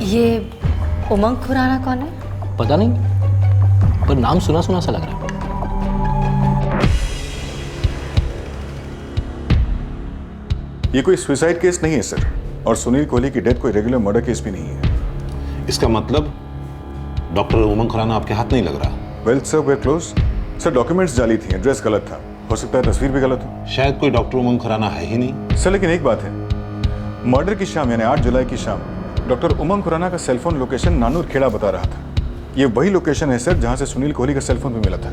ये उमंग खुराना कौन है? पता नहीं, पर नाम सुना सुना सा लग रहा है। ये कोई सुसाइड केस नहीं है सर, और सुनील कोहली की डेथ कोई रेगुलर मर्डर केस भी नहीं है। इसका मतलब डॉक्टर उमंग खुराना आपके हाथ नहीं लग रहा? वेल सर, वे क्लोज। सर डॉक्यूमेंट्स जाली थी, एड्रेस गलत था, हो सकता है तस्वीर भी गलत हो। शायद कोई डॉक्टर उमंग खुराना है ही नहीं। सर लेकिन एक बात है, मर्डर की शाम यानी 8 जुलाई की शाम डॉक्टर उमंग खुराना का सेलफोन लोकेशन नानूर खेड़ा बता रहा था। ये वही लोकेशन है सर जहां से सुनील कोहली का सेलफोन भी मिला था।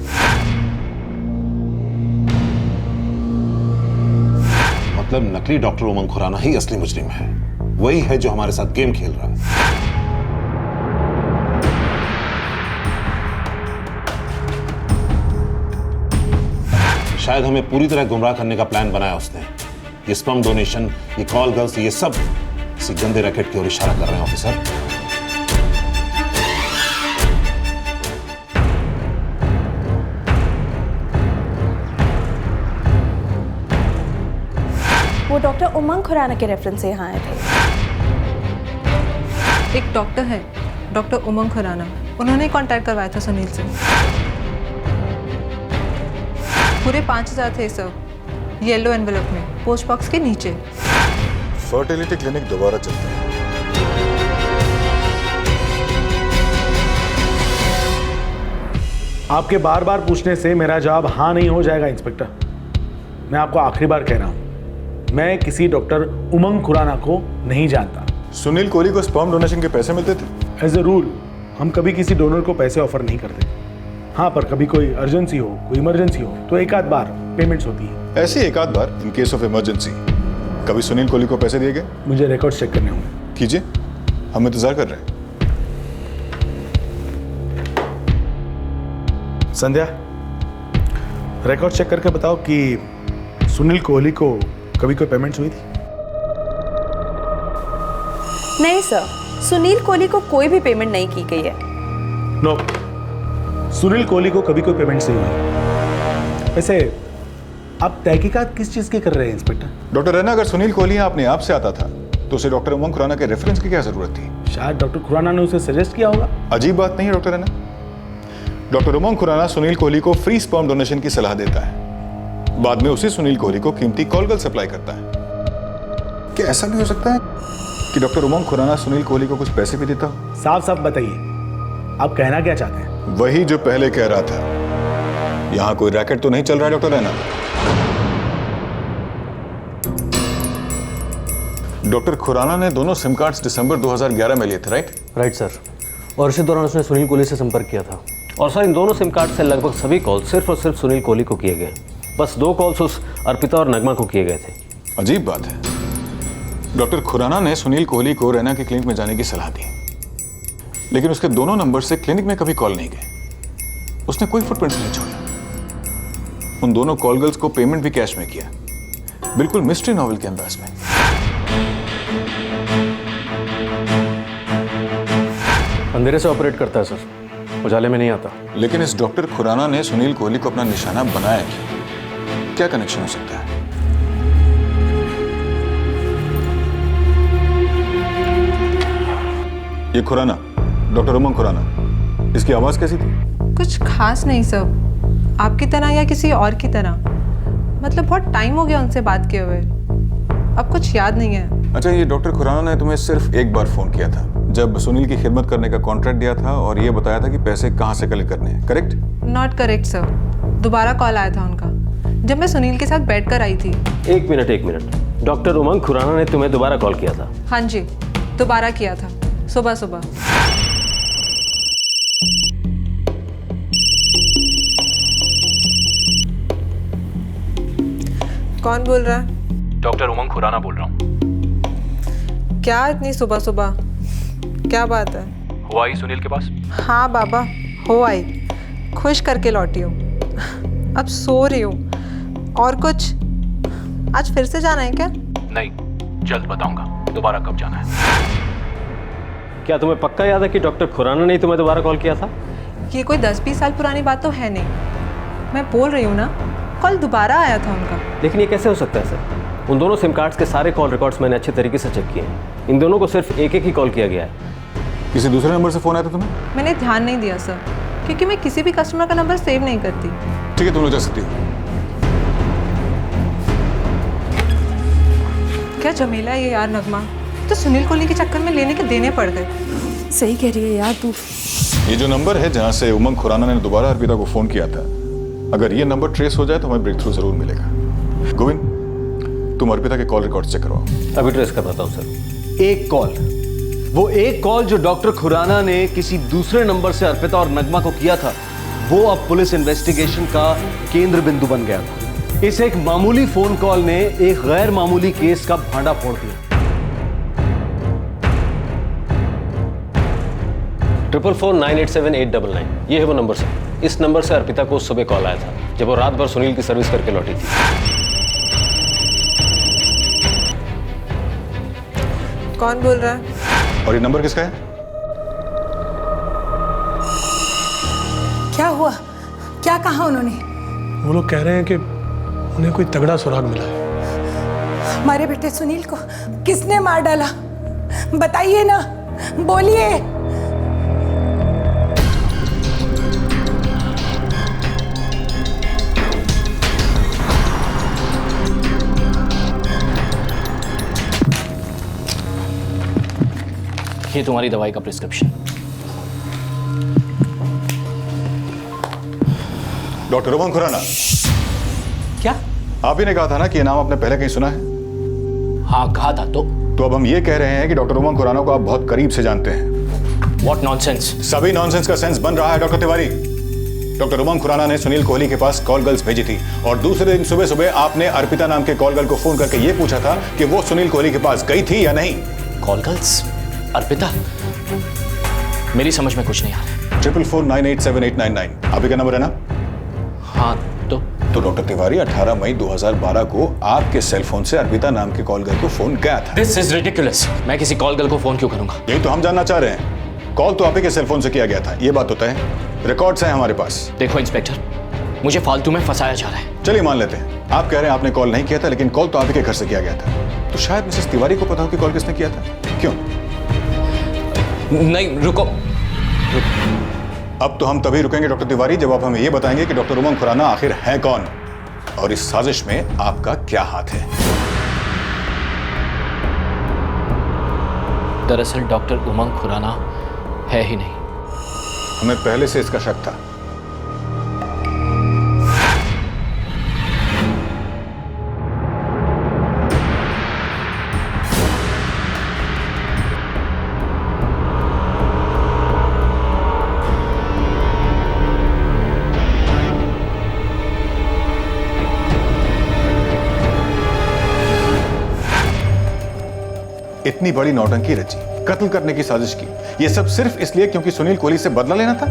मतलब नकली डॉक्टर उमंग खुराना ही असली मुजरिम है, वही है जो हमारे साथ गेम खेल रहा है। शायद हमें पूरी तरह गुमराह करने का प्लान बनाया उसने। ये स्पर्म डोनेशन, ये कॉल गर्ल्स, ये सब इसी गंदे रैकेट की ओर इशारा कर रहे हैं ऑफिसर। वो डॉक्टर उमंग खुराना के रेफरेंस से यहाँ आए थे। एक डॉक्टर है डॉक्टर उमंग खुराना, उन्होंने कांटेक्ट करवाया था सुनील से। पूरे 5,000 थे सर, येलो एनवेलप में, पोस्ट बॉक्स के नीचे। फर्टिलिटी क्लिनिक दोबारा चलता है। आपके बार बार पूछने से मेरा जवाब हाँ नहीं हो जाएगा इंस्पेक्टर। मैं आपको आखिरी बार कह रहा हूं, मैं किसी डॉक्टर उमंग खुराना को नहीं जानता। सुनील कोहली को स्पर्म डोनेशन के पैसे मिलते थे? एज ए रूल हम कभी किसी डोनर को पैसे ऑफर नहीं करते। हाँ, पर कभी कोई अर्जेंसी हो, कोई इमरजेंसी हो तो एक आध बार पेमेंट्स होती है। ऐसे एक आध बार इन केस ऑफ इमरजेंसी। कभी सुनील कोहली को पैसे दिए गए? मुझे रिकॉर्ड चेक करने होंगे। कीजिए, हम इंतजार कर रहे हैं। संध्या, रिकॉर्ड चेक करके बताओ कि सुनील कोहली को कभी कोई पेमेंट्स हुई थी? नहीं सर, सुनील कोहली को कोई भी पेमेंट नहीं की गई है। नो, सुनील कोहली को कभी कोई पेमेंट नहीं हुई। वैसे आप तहकीकात किस चीज की कर रहे हैं इंस्पेक्टर? डॉक्टर रैना, अगर सुनील कोहली अपने आप से आता था तो उसे डॉक्टर उमंग खुराना के रेफरेंस की क्या जरूरत थी? शायद डॉक्टर खुराना ने उसे सजेस्ट किया होगा। अजीब बात नहीं है डॉक्टर रैना। डॉक्टर उमंग खुराना सुनील कोहली को फ्री स्पर्म डोनेशन की सलाह देता है, बाद में उसी सुनील कोहली को कीमती कॉल गर्ल सप्लाई करता है। क्या ऐसा भी हो सकता है कि डॉक्टर उमंग खुराना सुनील कोहली को कुछ पैसे भी देता हो? साफ साफ बताइए, आप कहना क्या चाहते हैं? वही जो पहले कह रहा था, यहां कोई रैकेट तो नहीं चल रहा है डॉक्टर रैना? डॉक्टर खुराना ने दोनों सिम कार्ड्स दिसंबर 2011 में लिए थे, राइट? राइट सर, और इसी दौरान उसने सुनील कोहली से संपर्क किया था। और सर इन दोनों सिम कार्ड से लगभग सभी कॉल सिर्फ और सिर्फ सुनील कोहली को किए गए। बस 2 कॉल्स उस अर्पिता और नगमा को किए गए थे। अजीब बात है, डॉक्टर खुराना ने सुनील कोहली को रैना के क्लिनिक में जाने की सलाह दी, लेकिन उसके दोनों नंबर से क्लिनिक में कभी कॉल नहीं गए। उसने कोई फुटप्रिंट्स नहीं छोड़ा। उन दोनों कॉल गर्ल्स को पेमेंट भी कैश में किया, बिल्कुल मिस्ट्री नॉवल के अंदाज में। अंधेरे से ऑपरेट करता है सर, उजाले में नहीं आता। लेकिन इस डॉक्टर खुराना ने सुनील कोहली को अपना निशाना बनाया क्यों? क्या कनेक्शन हो सकता है? ये खुराना, डॉक्टर उमंग खुराना, इसकी आवाज कैसी थी? कुछ खास नहीं सर, आपकी तरह या किसी और की तरह। मतलब बहुत टाइम हो गया उनसे बात किए हुए। अब कुछ याद नहीं है। अच्छा, ये डॉक्टर खुराना ने तुम्हें सिर्फ एक बार फोन किया था, जब सुनील की खिदमत करने का कॉन्ट्रैक्ट दिया था और ये बताया था कि पैसे कहाँ से कलेक्ट करने हैं, करेक्ट? नॉट करेक्ट सर, दोबारा कॉल आया था उनका जब मैं सुनील के साथ बैठकर आई थी। एक मिनट, डॉक्टर उमंग खुराना ने तुम्हें दोबारा कॉल किया था? हाँ जी, दोबारा किया था सुबह सुबह। कौन बोल रहा है? डॉक्टर उमंग खुराना बोल रहा हूँ। क्या इतनी सुबह सुबह, क्या बात है? हो आई सुनील के पास? हाँ बाबा, हो आई, खुश करके लौटी हूँ। अब सो रही हूँ। और कुछ? आज फिर से जाना है क्या? नहीं, जल्द बताऊंगा दोबारा कब जाना है। क्या तुम्हें पक्का याद है कि डॉक्टर खुराना ने तुम्हें दोबारा कॉल किया था? ये कोई 10-20 साल पुरानी बात तो है नहीं। मैं बोल रही हूँ ना, कॉल दोबारा आया था उनका। लेकिन ये कैसे हो सकता है सर? उन दोनों सिम कार्ड्स के सारे कॉल रिकॉर्ड्स मैंने अच्छे तरीके से चेक किए हैं। इन दोनों को सिर्फ एक ही कॉल किया गया है। किसी दूसरे नंबर से फोन आया था तुम्हें? मैंने ध्यान नहीं दिया सर, क्योंकि मैं किसी भी कस्टमर का नंबर सेव नहीं करती। ठीक है, तुम लोग जा सकती हो। क्या झमेला है ये यार नगमा, तो सुनील कोहली के चक्कर में लेने के देने पड़ गए। सही कह रही है यार तू। ये जो नंबर है जहाँ से उमंग खुराना ने दोबारा अर्पिता को फोन किया था, अगर ये नंबर ट्रेस हो जाए तो हमें ब्रेक थ्रू जरूर मिलेगा। गोविंद, तुम अर्पिता के कॉल रिकॉर्ड चेक करवाओ। अभी ट्रेस कर रहा हूँ सर। एक कॉल, वो एक कॉल जो डॉक्टर खुराना ने किसी दूसरे नंबर से अर्पिता और नगमा को किया था, वो अब पुलिस इन्वेस्टिगेशन का केंद्र बिंदु बन गया था। इस एक मामूली फोन कॉल ने एक गैर मामूली केस का भांडा फोड़ दिया। 444-987-899 ये है वो नंबर सर। इस नंबर से अर्पिता को सुबह कॉल आया था जब वो रात भर सुनील की सर्विस करके लौटी थी। कौन बोल रहा है? और ये नंबर किसका है? क्या हुआ? क्या कहा उन्होंने? वो लोग कह रहे हैं कि उन्हें कोई तगड़ा सुराग मिला है। हमारे बेटे सुनील को किसने मार डाला? बताइए ना, बोलिए। ये तुम्हारी दवाई का प्रिस्क्रिप्शन। डॉक्टर उमंग खुराना। क्या? आप ही ने कहा था ना कि ये नाम आपने पहले कहीं सुना है? हाँ कहा था। तो अब हम ये कह रहे हैं कि डॉक्टर उमंग खुराना को आप बहुत करीब से जानते हैं। What nonsense? सभी नॉनसेंस का सेंस बन रहा है डॉक्टर तिवारी। डॉक्टर उमंग खुराना ने सुनील कोहली के पास कॉल गर्ल्स भेजी थी और दूसरे दिन सुबह सुबह आपने अर्पिता नाम के कॉल गर्ल को फोन करके ये पूछा था कि वो सुनील कोहली के पास गई थी या नहीं। Call girls? अर्पिता? मेरी समझ में कुछ नहीं आ रहा। 444-987-899 आप ही का नंबर है ना? हाँ। तो डॉक्टर तिवारी 18 मई 2012 को आपके सेल फोन से अर्पिता नाम के कॉल गर्ल को फोन गया था। This is ridiculous। मैं किसी कॉल गर्ल को फोन क्यों करूंगा? यही तो हम जानना चाह रहे हैं। कॉल तो आप ही के सेल फोन से किया गया था, ये बात होता है। रिकॉर्ड्स हैं हमारे पास। देखो इंस्पेक्टर, मुझे फालतू में फंसाया जा रहा है। चलिए मान लेते हैं, आप कह रहे हैं आपने कॉल नहीं किया था, लेकिन कॉल तो आप ही के घर से किया गया था। तो शायद मिसेस तिवारी को पता हो कि कॉल किसने किया था। क्यों? नहीं, रुको। अब तो हम तभी रुकेंगे डॉक्टर तिवारी जब आप हमें ये बताएंगे कि डॉक्टर उमंग खुराना आखिर है कौन और इस साजिश में आपका क्या हाथ है। दरअसल डॉक्टर उमंग खुराना है ही नहीं। हमें पहले से इसका शक था। इतनी बड़ी नौटंकी रची, कत्ल करने की साजिश की, ये सब सिर्फ इसलिए क्योंकि सुनील कोहली से बदला लेना था।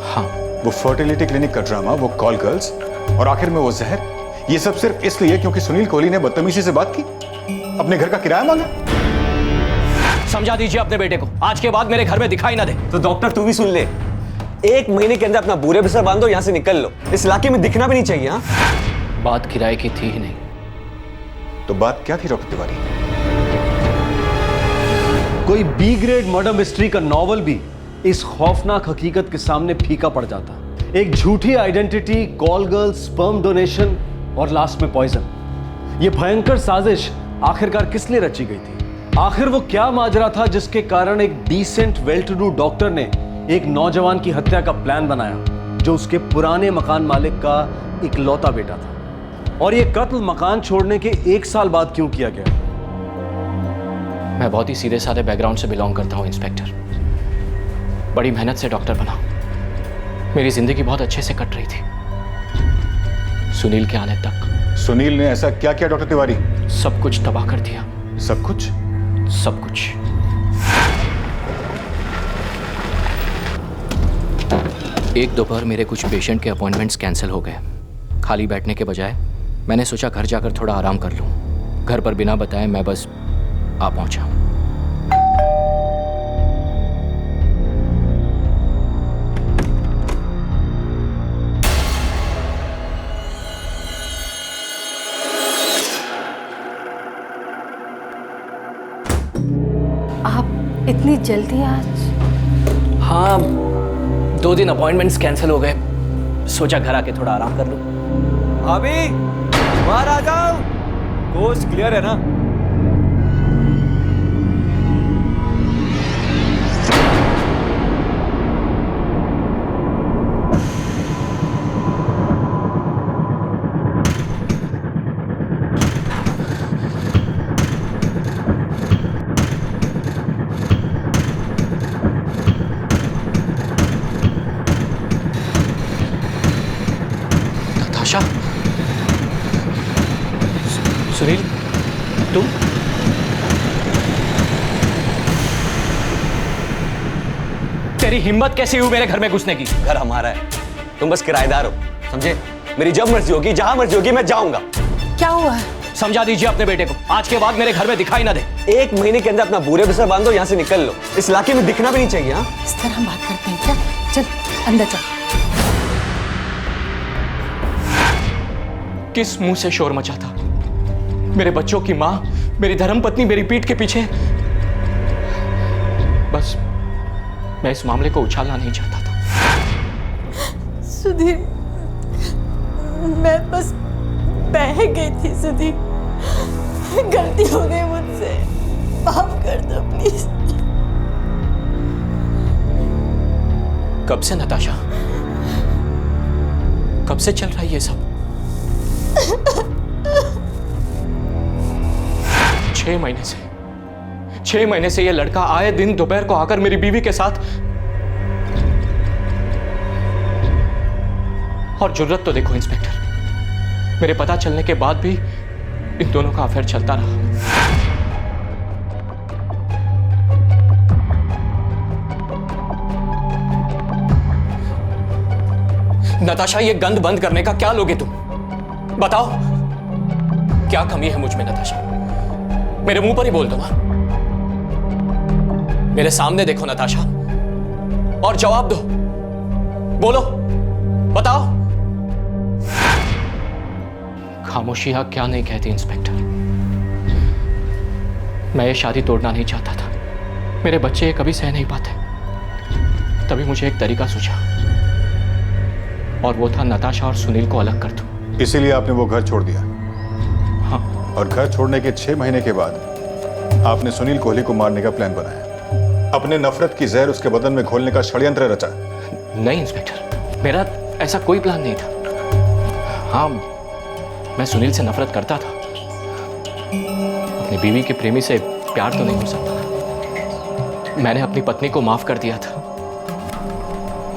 हाँ। वो फर्टिलिटी क्लिनिक का ड्रामा, वो कॉल गर्ल्स और आखिर में वो जहर, ये सब सिर्फ इसलिए क्योंकि सुनील कोहली ने बदतमीजी से बात की, अपने घर का किराया मांगा। समझा दीजिए अपने बेटे को, आज के बाद मेरे घर में दिखाई ना दे। तो डॉक्टर तू भी सुन ले, 1 महीने के अंदर अपना बुरे बिस्तर बांधो, यहाँ से निकल लो। इस इलाके में दिखना भी नहीं चाहिए। हाँ, बात किराए की थी ही नहीं। तो बात क्या थी डॉक्टर तिवारी? कोई बी ग्रेड मर्डर मिस्ट्री का नॉवल भी इस खौफनाक हकीकत के सामने फीका पड़ जाता। एक झूठी identity, call girl, sperm donation और लास्ट में पॉइजन। ये भयंकर साजिश आखिरकार किस लिए रची गई थी? आखिर वो क्या माजरा था जिसके कारण एक decent well to do doctor ने एक नौजवान की हत्या का प्लान बनाया जो उसके पुराने मकान मालिक का इकलौता बेटा था? और ये कत्ल मकान छोड़ने के 1 साल बाद क्यों किया गया? मैं बहुत ही सीधे साधे बैकग्राउंड से बिलोंग करता हूं इंस्पेक्टर। बड़ी मेहनत से डॉक्टर बना। मेरी जिंदगी बहुत अच्छे से कट रही थी सुनील के आने तक। सुनील ने ऐसा क्या किया डॉक्टर तिवारी? सब कुछ तबाह कर दिया। सब कुछ? सब कुछ। एक दोपहर मेरे कुछ पेशेंट के अपॉइंटमेंट्स कैंसिल हो गए। खाली बैठने के बजाय मैंने सोचा घर जाकर थोड़ा आराम कर लूं। घर पर बिना बताए मैं बस आ पहुंचा। आप इतनी जल्दी आज? हाँ, 2 दिन अपॉइंटमेंट्स कैंसिल हो गए। सोचा घर आके थोड़ा आराम कर लूं। अभी बाहर आ जाओ। कोर्स क्लियर है ना? नताशा, सुनील, तुम? तेरी हिम्मत कैसी हुई मेरे घर में घुसने की? घर हमारा है, तुम बस किराएदार हो, समझे? मेरी जब मर्जी होगी, जहां मर्जी होगी, मैं जाऊंगा। क्या हुआ? समझा दीजिए अपने बेटे को, आज के बाद मेरे घर में दिखाई ना दे। 1 महीने के अंदर अपना बूरे बिस्तर बांधो, यहाँ से निकल लो। इस इलाके में दिखना भी नहीं चाहिए। हाँ, इस तरह हम बात करते हैं क्या? चल अंदर चल। किस मुंह से शोर मचा था? मेरे बच्चों की मां, मेरी धर्मपत्नी मेरी पीठ के पीछे। बस मैं इस मामले को उछालना नहीं चाहता था। सुधीर, मैं बस बह गई थी सुधीर। गलती हो गई मुझसे, माफ कर दो प्लीज। कब से नताशा? कब से चल रहा है ये सब? 6 महीने से। 6 महीने से ये लड़का आए दिन दोपहर को आकर मेरी बीवी के साथ। और जुर्रत तो देखो इंस्पेक्टर, मेरे पता चलने के बाद भी इन दोनों का अफेयर चलता रहा। नताशा, ये गंद बंद करने का क्या लोगे तुम? बताओ, क्या कमी है मुझ में नताशा? मेरे मुंह पर ही बोल दो ना। मेरे सामने देखो नताशा और जवाब दो। बोलो, बताओ। खामोशियां क्या नहीं कहती इंस्पेक्टर। मैं ये शादी तोड़ना नहीं चाहता था। मेरे बच्चे कभी सह नहीं पाते। तभी मुझे एक तरीका सूझा और वो था नताशा और सुनील को अलग कर दूं। इसीलिए आपने वो घर छोड़ दिया? हाँ। और घर छोड़ने के 6 महीने के बाद आपने सुनील कोहली को मारने का प्लान बनाया। अपने नफरत की जहर उसके बदन में घोलने का षड्यंत्र रचा। नहीं इंस्पेक्टर, मेरा ऐसा कोई प्लान नहीं था। हाँ, मैं सुनील से नफरत करता था। अपनी बीवी के प्रेमी से प्यार तो नहीं हो सकता। मैंने अपनी पत्नी को माफ कर दिया था।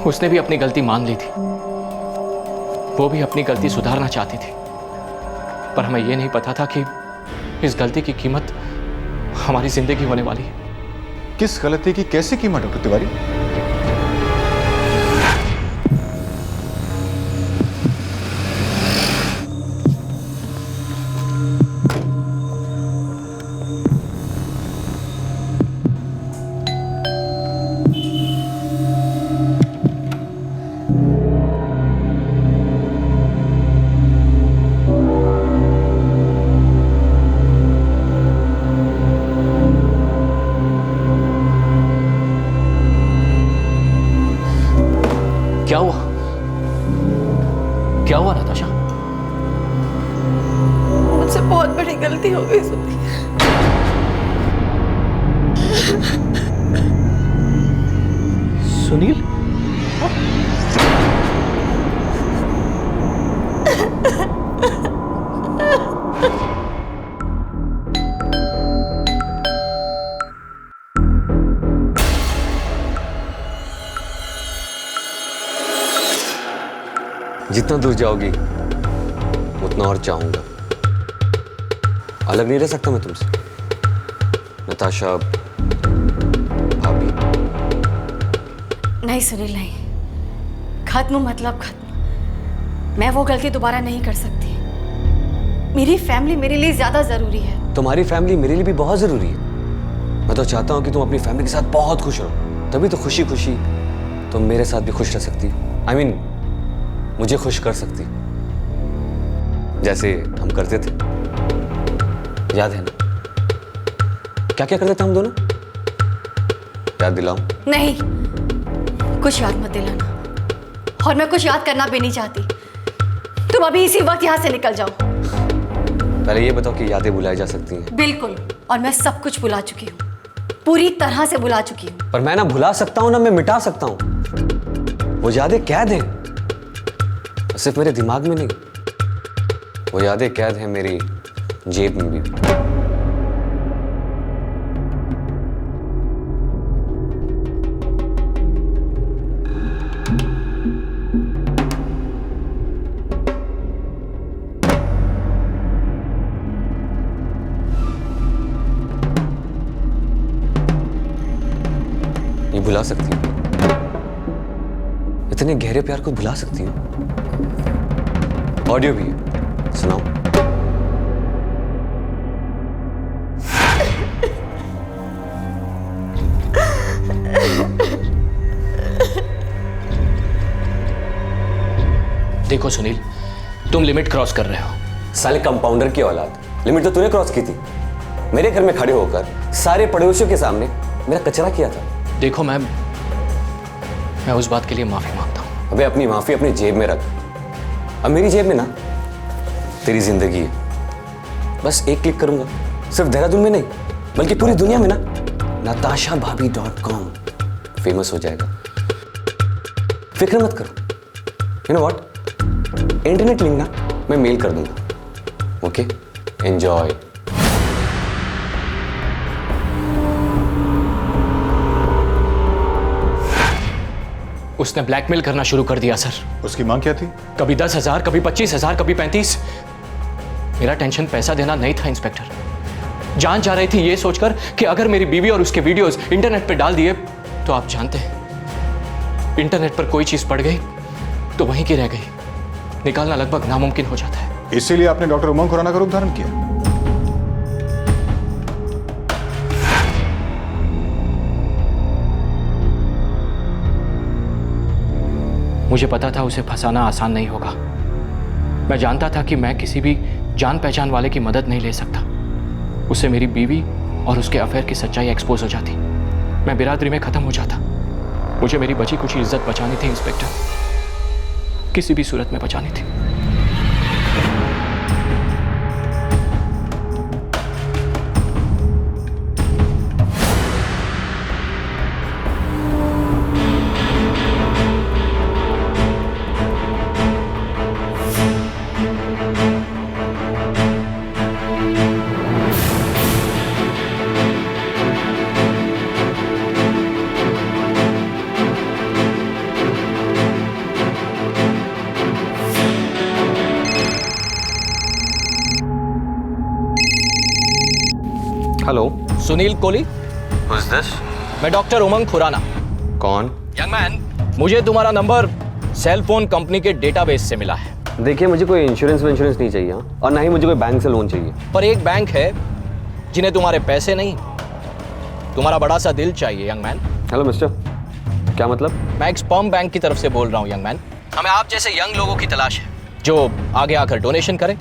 उसने भी अपनी गलती मान ली थी। वो भी अपनी गलती सुधारना चाहती थी। पर हमें यह नहीं पता था कि इस गलती की कीमत हमारी जिंदगी होने वाली है। किस गलती की कैसी कीमत डॉक्टर तिवारी? क्या हुआ? क्या हुआ नताशा? हमसे बहुत बड़ी गलती हो गई सुनील। सुनील? जितना दूर जाओगी उतना और चाहूंगा। अलग नहीं रह सकता मैं तुमसे, नताशा भाभी। नहीं सुनील नहीं, खत्म मतलब खत्म। मैं वो गलती दोबारा नहीं कर सकती। मेरी फैमिली मेरे लिए ज्यादा जरूरी है। तुम्हारी फैमिली मेरे लिए भी बहुत जरूरी है। मैं तो चाहता हूँ कि तुम अपनी फैमिली के साथ बहुत खुश रहो, तभी तो खुशी खुशी तुम मेरे साथ भी खुश रह सकती हो। I mean, मुझे खुश कर सकती जैसे हम करते थे। याद है ना क्या क्या करते थे हम दोनों? याद दिलाऊं? नहीं, कुछ याद मत दिलाना, और मैं कुछ याद करना भी नहीं चाहती। तुम अभी इसी वक्त यहाँ से निकल जाओ। पहले ये बताओ कि यादें भुलाई जा सकती हैं? बिल्कुल, और मैं सब कुछ भुला चुकी हूँ, पूरी तरह से भुला चुकी हूँ। पर मैं ना भुला सकता हूँ ना मैं मिटा सकता हूँ। वो यादें कैद हैं, सिर्फ मेरे दिमाग में नहीं, वो यादें कैद हैं मेरी जेब में भी। ये भुला सकती हूँ, इतने गहरे प्यार को भुला सकती हूँ। ऑडियो भी है, सुनाओ। देखो सुनील, तुम लिमिट क्रॉस कर रहे हो। साले कंपाउंडर की औलाद, लिमिट तो तूने क्रॉस की थी। मेरे घर में खड़े होकर सारे पड़ोसियों के सामने मेरा कचरा किया था। देखो मैं उस बात के लिए माफी मांगता हूँ। अबे अपनी माफी अपनी जेब में रख। अब मेरी जेब में ना तेरी जिंदगी है। बस एक क्लिक करूंगा, सिर्फ देहरादून में नहीं बल्कि पूरी दुनिया में ना natashabhabi.com फेमस हो जाएगा। फिक्र मत करो। You know what, internet link ना मैं मेल कर दूंगा। Okay, enjoy. उसने ब्लैकमेल करना शुरू कर दिया सर। उसकी मांग क्या थी? कभी 10,000, कभी 25,000, कभी 35। मेरा टेंशन पैसा देना नहीं था इंस्पेक्टर। जान जा रही थी ये सोचकर कि अगर मेरी बीवी और उसके वीडियोस इंटरनेट पर डाल दिए तो आप जानते हैं इंटरनेट पर कोई चीज पड़ गई तो वहीं की रह गई, निकालना लगभग नामुमकिन हो जाता है। इसीलिए आपने डॉक्टर उमंग खुराना का रूप धारण किया। मुझे पता था उसे फंसाना आसान नहीं होगा। मैं जानता था कि मैं किसी भी जान पहचान वाले की मदद नहीं ले सकता। उससे मेरी बीवी और उसके अफेयर की सच्चाई एक्सपोज हो जाती, मैं बिरादरी में खत्म हो जाता। मुझे मेरी बची कुछ इज्जत बचानी थी इंस्पेक्टर, किसी भी सूरत में बचानी थी। Hello, Sunil Kohli. Who's this? मैं डॉक्टर उमंग खुराना। कौन? यंग मैन, मुझे तुम्हारा नंबर सेल फोन कंपनी के डेटाबेस से मिला है। देखिए मुझे कोई इंश्योरेंस नहीं चाहिए और ना ही मुझे कोई बैंक से लोन चाहिए। पर एक बैंक है जिन्हें तुम्हारे पैसे नहीं, तुम्हारा बड़ा सा दिल चाहिए यंग मैन। हेलो मिस्टर, क्या मतलब? मैं एक स्पर्म बैंक की तरफ से बोल रहा हूँ यंग मैन। हमें आप जैसे यंग लोगों की तलाश है जो आगे आकर डोनेशन करे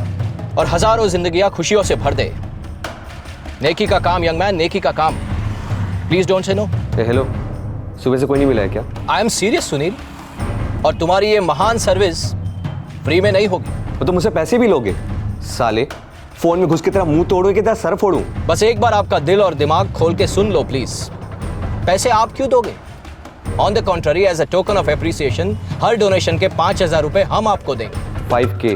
और हजारों जिंदगियां खुशियों से भर दे। नेकी का काम यंग मैन, नेकी का काम। Please don't say no. Hello, सुबह से कोई नहीं मिला है क्या? आई एम सीरियस सुनील, और तुम्हारी ये महान सर्विस फ्री में नहीं होगी। तो तुम मुझसे पैसे भी लोगे साले? फोन में घुस के तेरा मुंह तोड़ू कि तेरा सर फोड़ू? बस एक बार आपका दिल और दिमाग खोल के सुन लो प्लीज। पैसे आप क्यों दोगे? On the contrary, as a token of appreciation हर डोनेशन के 5,000 रुपए हम आपको देंगे। 5K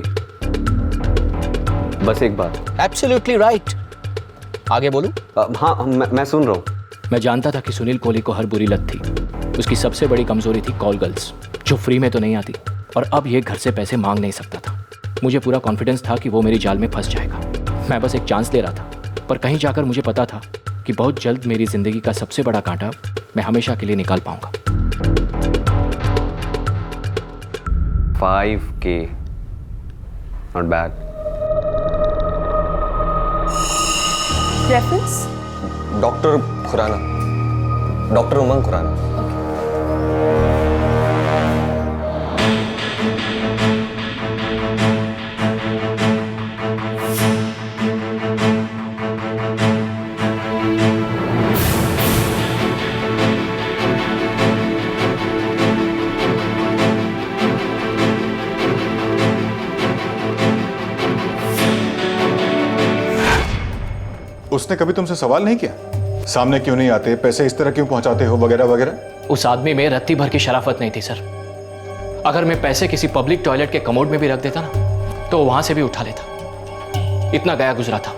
बस एक बार। Absolutely right. आगे बोलूं? हाँ मैं सुन रहा हूँ। मैं जानता था कि सुनील कोहली को हर बुरी लत थी। उसकी सबसे बड़ी कमजोरी थी कॉल गर्ल्स, जो फ्री में तो नहीं आती, और अब ये घर से पैसे मांग नहीं सकता था। मुझे पूरा कॉन्फिडेंस था कि वो मेरी जाल में फंस जाएगा। मैं बस एक चांस ले रहा था, पर कहीं जाकर मुझे पता था कि बहुत जल्द मेरी जिंदगी का सबसे बड़ा कांटा मैं हमेशा के लिए निकाल पाऊंगा। 5K not bad. Reference? Doctor Khurana, doctor Umang Khurana. उसने कभी तुमसे सवाल नहीं किया? सामने क्यों नहीं आते, पैसे इस तरह क्यों पहुंचाते हो, वगैरह वगैरह? उस आदमी में रत्ती भर की शराफत नहीं थी सर। अगर मैं पैसे किसी पब्लिक टॉयलेट के कमोड में भी रख देता ना, तो वहां से भी उठा लेता। इतना गया गुजरा था।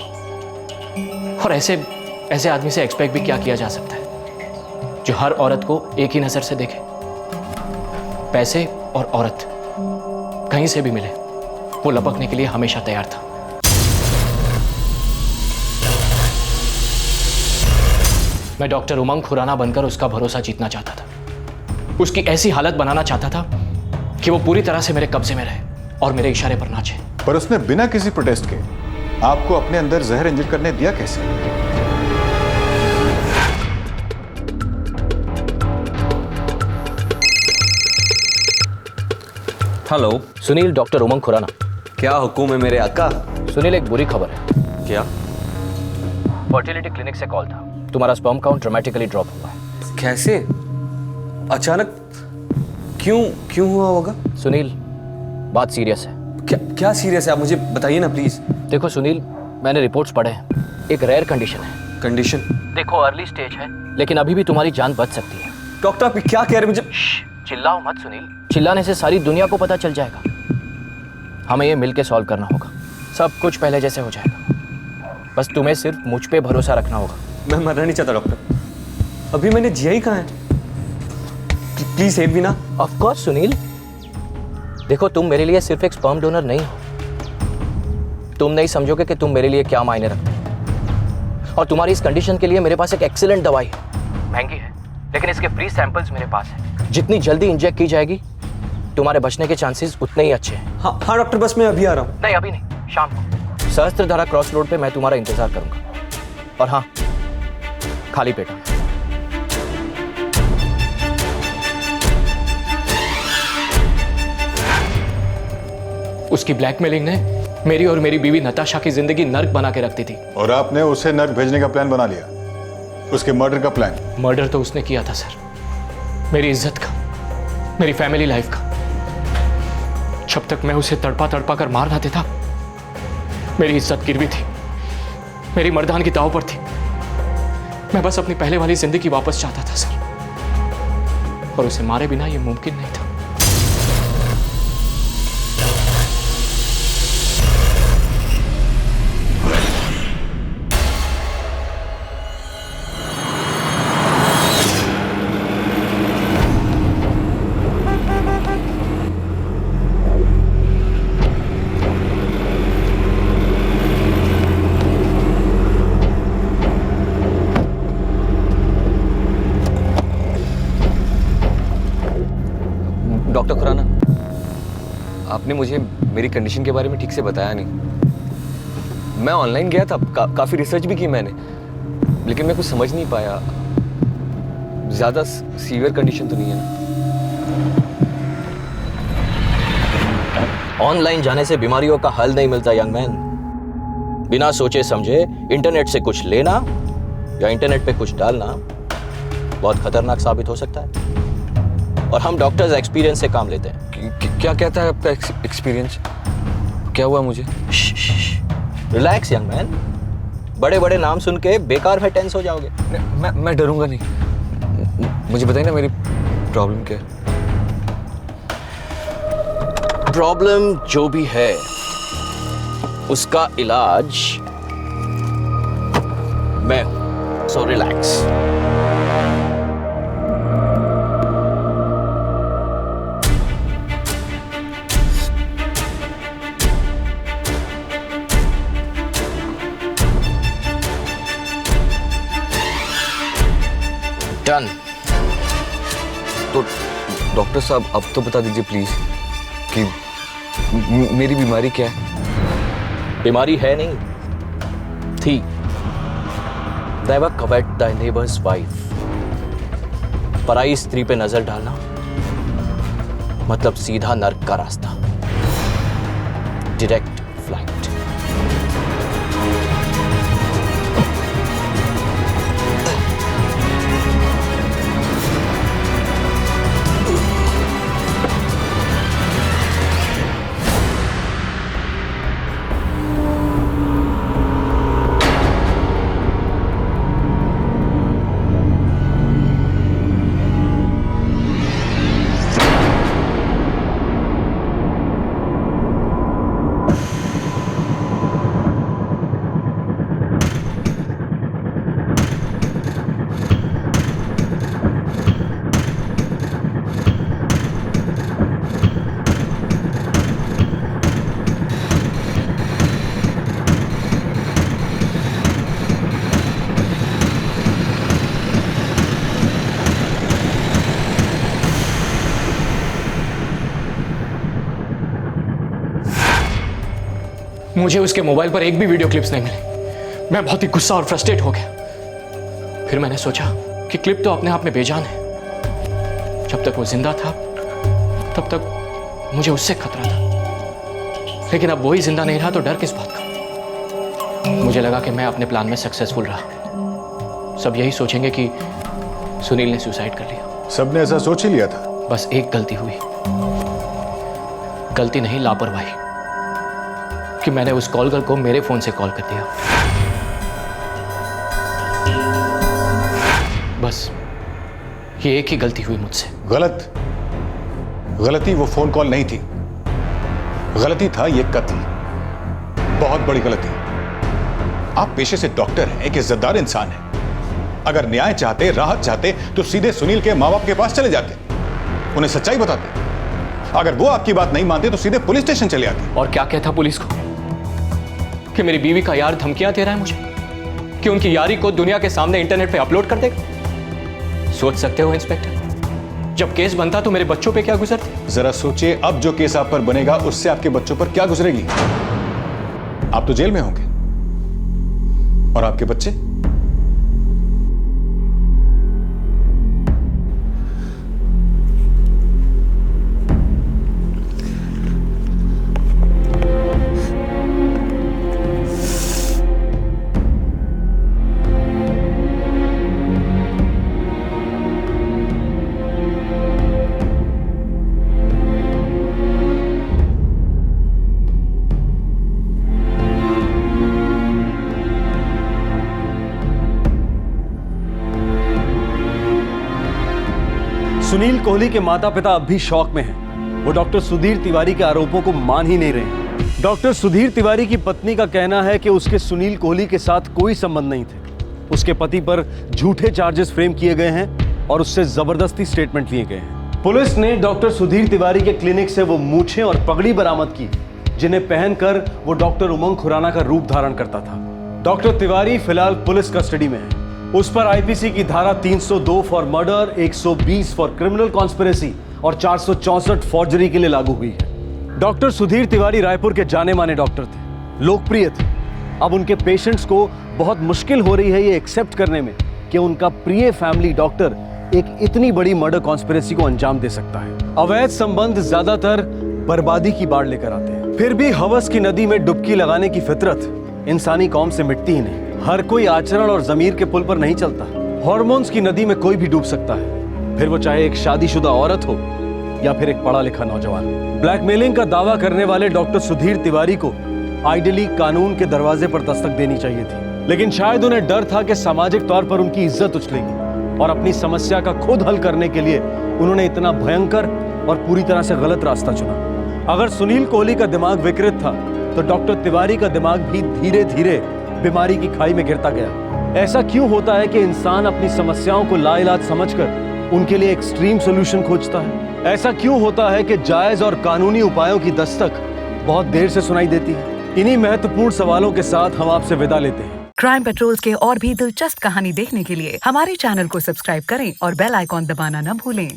और ऐसे आदमी से एक्सपेक्ट भी क्या किया जा सकता है, जो हर औरत को एक ही नजर से देखे। पैसे और औरत कहीं से भी मिले, वो लपकने के लिए हमेशा तैयार था। मैं डॉक्टर उमंग खुराना बनकर उसका भरोसा जीतना चाहता था। उसकी ऐसी हालत बनाना चाहता था कि वो पूरी तरह से मेरे कब्जे में रहे और मेरे इशारे पर नाचे। पर उसने बिना किसी प्रोटेस्ट के आपको अपने अंदर जहर इंजेक्ट करने दिया कैसे? Hello Sunil, doctor Umang Khurana. क्या हुक्म है मेरे आका? सुनील, एक बुरी खबर है। क्या? फर्टिलिटी क्लिनिक से कॉल था। तुम्हारा स्पर्म काउंट ड्रामेटिकली ड्रॉप हुआ है। कैसे? अचानक? क्यों हुआ होगा? सुनील, बात सीरियस है। क्या सीरियस है? आप मुझे बताइए ना प्लीज। देखो सुनील, मैंने रिपोर्ट्स पढ़े हैं। एक रेयर कंडीशन है। कंडीशन? देखो, अर्ली स्टेज है, लेकिन अभी भी तुम्हारी जान बच सकती है। डॉक्टर आप क्या कह रहे हैं मुझे? चिल्लाओ मत सुनील। चिल्लाने से सारी दुनिया को पता चल जाएगा। हमें ये मिलके सॉल्व करना होगा। सब कुछ पहले जैसे हो जाएगा। बस तुम्हें सिर्फ मुझ पे भरोसा रखना होगा। मैं मरना नहीं चाहता डॉक्टर, अभी मैंने जिया ही कहाँ है। प्लीज हेल्प मी ना। Of course Sunil. देखो, तुम मेरे लिए सिर्फ एक स्पर्म डोनर नहीं हो। तुम नहीं समझोगे कि तुम मेरे लिए क्या मायने रखते हो। और तुम्हारी इस कंडीशन के लिए मेरे पास एक एक्सीलेंट दवाई है। महंगी है, लेकिन इसके फ्री सैंपल्स मेरे पास है। जितनी जल्दी इंजेक्ट की जाएगी, तुम्हारे बचने के चांसेस उतने ही अच्छे हैं। हाँ डॉक्टर, बस मैं अभी आ रहा हूँ। नहीं, अभी नहीं, शाम को सहस्त्रधारा क्रॉस रोड पे मैं तुम्हारा इंतजार करूंगा। और हाँ, खाली पेट। उसकी ब्लैकमेलिंग ने मेरी और मेरी बीवी नताशा की जिंदगी नर्क बना के रखती थी। और आपने उसे नर्क भेजने का प्लान बना लिया, उसके मर्डर का प्लान? मर्डर तो उसने किया था सर, मेरी इज्जत का, मेरी फैमिली लाइफ का। जब तक मैं उसे तड़पा कर मार ना देता, मेरी इज्जत गिरवी थी, मेरी मर्दानगी दांव पर थी। मैं बस अपनी पहले वाली जिंदगी वापस चाहता था सर, और उसे मारे बिना यह मुमकिन नहीं था। डॉक्टर खुराना, आपने मुझे मेरी कंडीशन के बारे में ठीक से बताया नहीं। मैं ऑनलाइन गया था, काफ़ी रिसर्च भी की मैंने, लेकिन मैं कुछ समझ नहीं पाया। ज़्यादा सीवियर कंडीशन तो नहीं है ना? ऑनलाइन जाने से बीमारियों का हल नहीं मिलता यंग मैन। बिना सोचे समझे इंटरनेट से कुछ लेना या इंटरनेट पे कुछ डालना बहुत खतरनाक साबित हो सकता है। और हम डॉक्टर्स एक्सपीरियंस से काम लेते हैं। क्या कहता है आपका एक्सपीरियंस? क्या हुआ मुझे? रिलैक्स यंग मैन, बड़े बड़े नाम सुन के बेकार में टेंस हो जाओगे। मैं डरूंगा नहीं। मुझे बताइए ना मेरी प्रॉब्लम क्या है। प्रॉब्लम जो भी है उसका इलाज मैं हूं, सो रिलैक्स। डन। तो डॉक्टर साहब अब तो बता दीजिए प्लीज कि मेरी बीमारी क्या है। बीमारी है नहीं थी। नेवर कवेट दाई नेबर्स वाइफ। पराई स्त्री पे नजर डालना मतलब सीधा नर्क का रास्ता, डायरेक्ट फ्लाइट। मुझे उसके मोबाइल पर एक भी वीडियो क्लिप्स नहीं मिली। मैं बहुत ही गुस्सा और फ्रस्ट्रेट हो गया। फिर मैंने सोचा कि क्लिप तो अपने आप में बेजान है। जब तक वो जिंदा था तब तक मुझे उससे खतरा था, लेकिन अब वही जिंदा नहीं रहा तो डर किस बात का। मुझे लगा कि मैं अपने प्लान में सक्सेसफुल रहा। सब यही सोचेंगे कि सुनील ने सुसाइड कर लिया। सबने ऐसा सोच ही लिया था। बस एक गलती हुई। गलती नहीं, लापरवाही, कि मैंने उस कॉल गर्ल को मेरे फोन से कॉल कर दिया। बस ये एक ही गलती हुई मुझसे। गलती वो फोन कॉल नहीं थी, गलती था ये कत्ल। बहुत बड़ी गलती। आप पेशे से डॉक्टर हैं, एक इज्जतदार इंसान हैं। अगर न्याय चाहते, राहत चाहते तो सीधे सुनील के माँ बाप के पास चले जाते, उन्हें सच्चाई बताते। अगर वो आपकी बात नहीं मानते तो सीधे पुलिस स्टेशन चले आते। और क्या कहता पुलिस को कि मेरी बीवी का यार धमकियां दे रहा है मुझे कि उनकी यारी को दुनिया के सामने इंटरनेट पे अपलोड कर देगा। सोच सकते हो इंस्पेक्टर, जब केस बनता तो मेरे बच्चों पे क्या गुजरती। जरा सोचिए, अब जो केस आप पर बनेगा उससे आपके बच्चों पर क्या गुजरेगी। आप तो जेल में होंगे और आपके बच्चे। सुनील कोहली के माता पिता अब भी शॉक में हैं। वो डॉक्टर सुधीर तिवारी के आरोपों को मान ही नहीं रहे हैं। डॉक्टर सुधीर तिवारी की पत्नी का कहना है कि उसके सुनील कोहली के साथ कोई संबंध नहीं थे। उसके पति पर झूठे चार्जेस फ्रेम किए गए हैं और उससे जबरदस्ती स्टेटमेंट लिए गए हैं। पुलिस ने डॉक्टर सुधीर तिवारी के क्लिनिक से वो मूछें और पगड़ी बरामद की जिन्हें पहनकर वो डॉक्टर उमंग खुराना का रूप धारण करता था। डॉक्टर तिवारी फिलहाल पुलिस कस्टडी में है। उस पर आईपीसी की धारा 302 for murder, 120 for criminal conspiracy और 464 फॉर्जरी के लिए लागू हुई है। डॉक्टर सुधीर तिवारी रायपुर के जाने माने डॉक्टर थे, लोकप्रिय थे। अब उनके पेशेंट्स को बहुत मुश्किल हो रही है ये एक्सेप्ट करने में कि उनका प्रिय फैमिली डॉक्टर एक इतनी बड़ी मर्डर कॉन्स्पिरेसी को अंजाम दे सकता है। अवैध संबंध ज्यादातर बर्बादी की बाढ़ लेकर आते हैं। फिर भी हवस की नदी में डुबकी लगाने की फितरत इंसानी कौम से मिटती ही नहीं। हर कोई आचरण और जमीर के पुल पर नहीं चलता। हॉर्मोन्स की नदी में कोई भी डूब सकता है, फिर वो चाहे एक शादीशुदा औरत हो या फिर एक पढ़ा लिखा नौजवान। ब्लैकमेलिंग का दावा करने वाले डॉक्टर सुधीर तिवारी को आइडियली कानून के दरवाजे पर दस्तक देनी चाहिए थी, लेकिन शायद उन्हें डर था कि सामाजिक तौर पर उनकी इज्जत उछलेगी और अपनी समस्या का खुद हल करने के लिए उन्होंने इतना भयंकर और पूरी तरह से गलत रास्ता चुना। अगर सुनील कोहली का दिमाग विकृत था तो डॉक्टर तिवारी का दिमाग भी धीरे धीरे बीमारी की खाई में गिरता गया। ऐसा क्यों होता है कि इंसान अपनी समस्याओं को लाइलाज समझकर उनके लिए एक्सट्रीम सॉल्यूशन खोजता है? ऐसा क्यों होता है कि जायज और कानूनी उपायों की दस्तक बहुत देर से सुनाई देती है? इन्हीं महत्वपूर्ण सवालों के साथ हम आपसे विदा लेते हैं। क्राइम पेट्रोल्स के और भी दिलचस्प कहानी देखने के लिए हमारे चैनल को सब्सक्राइब करें और बेल आइकॉन दबाना न भूलें।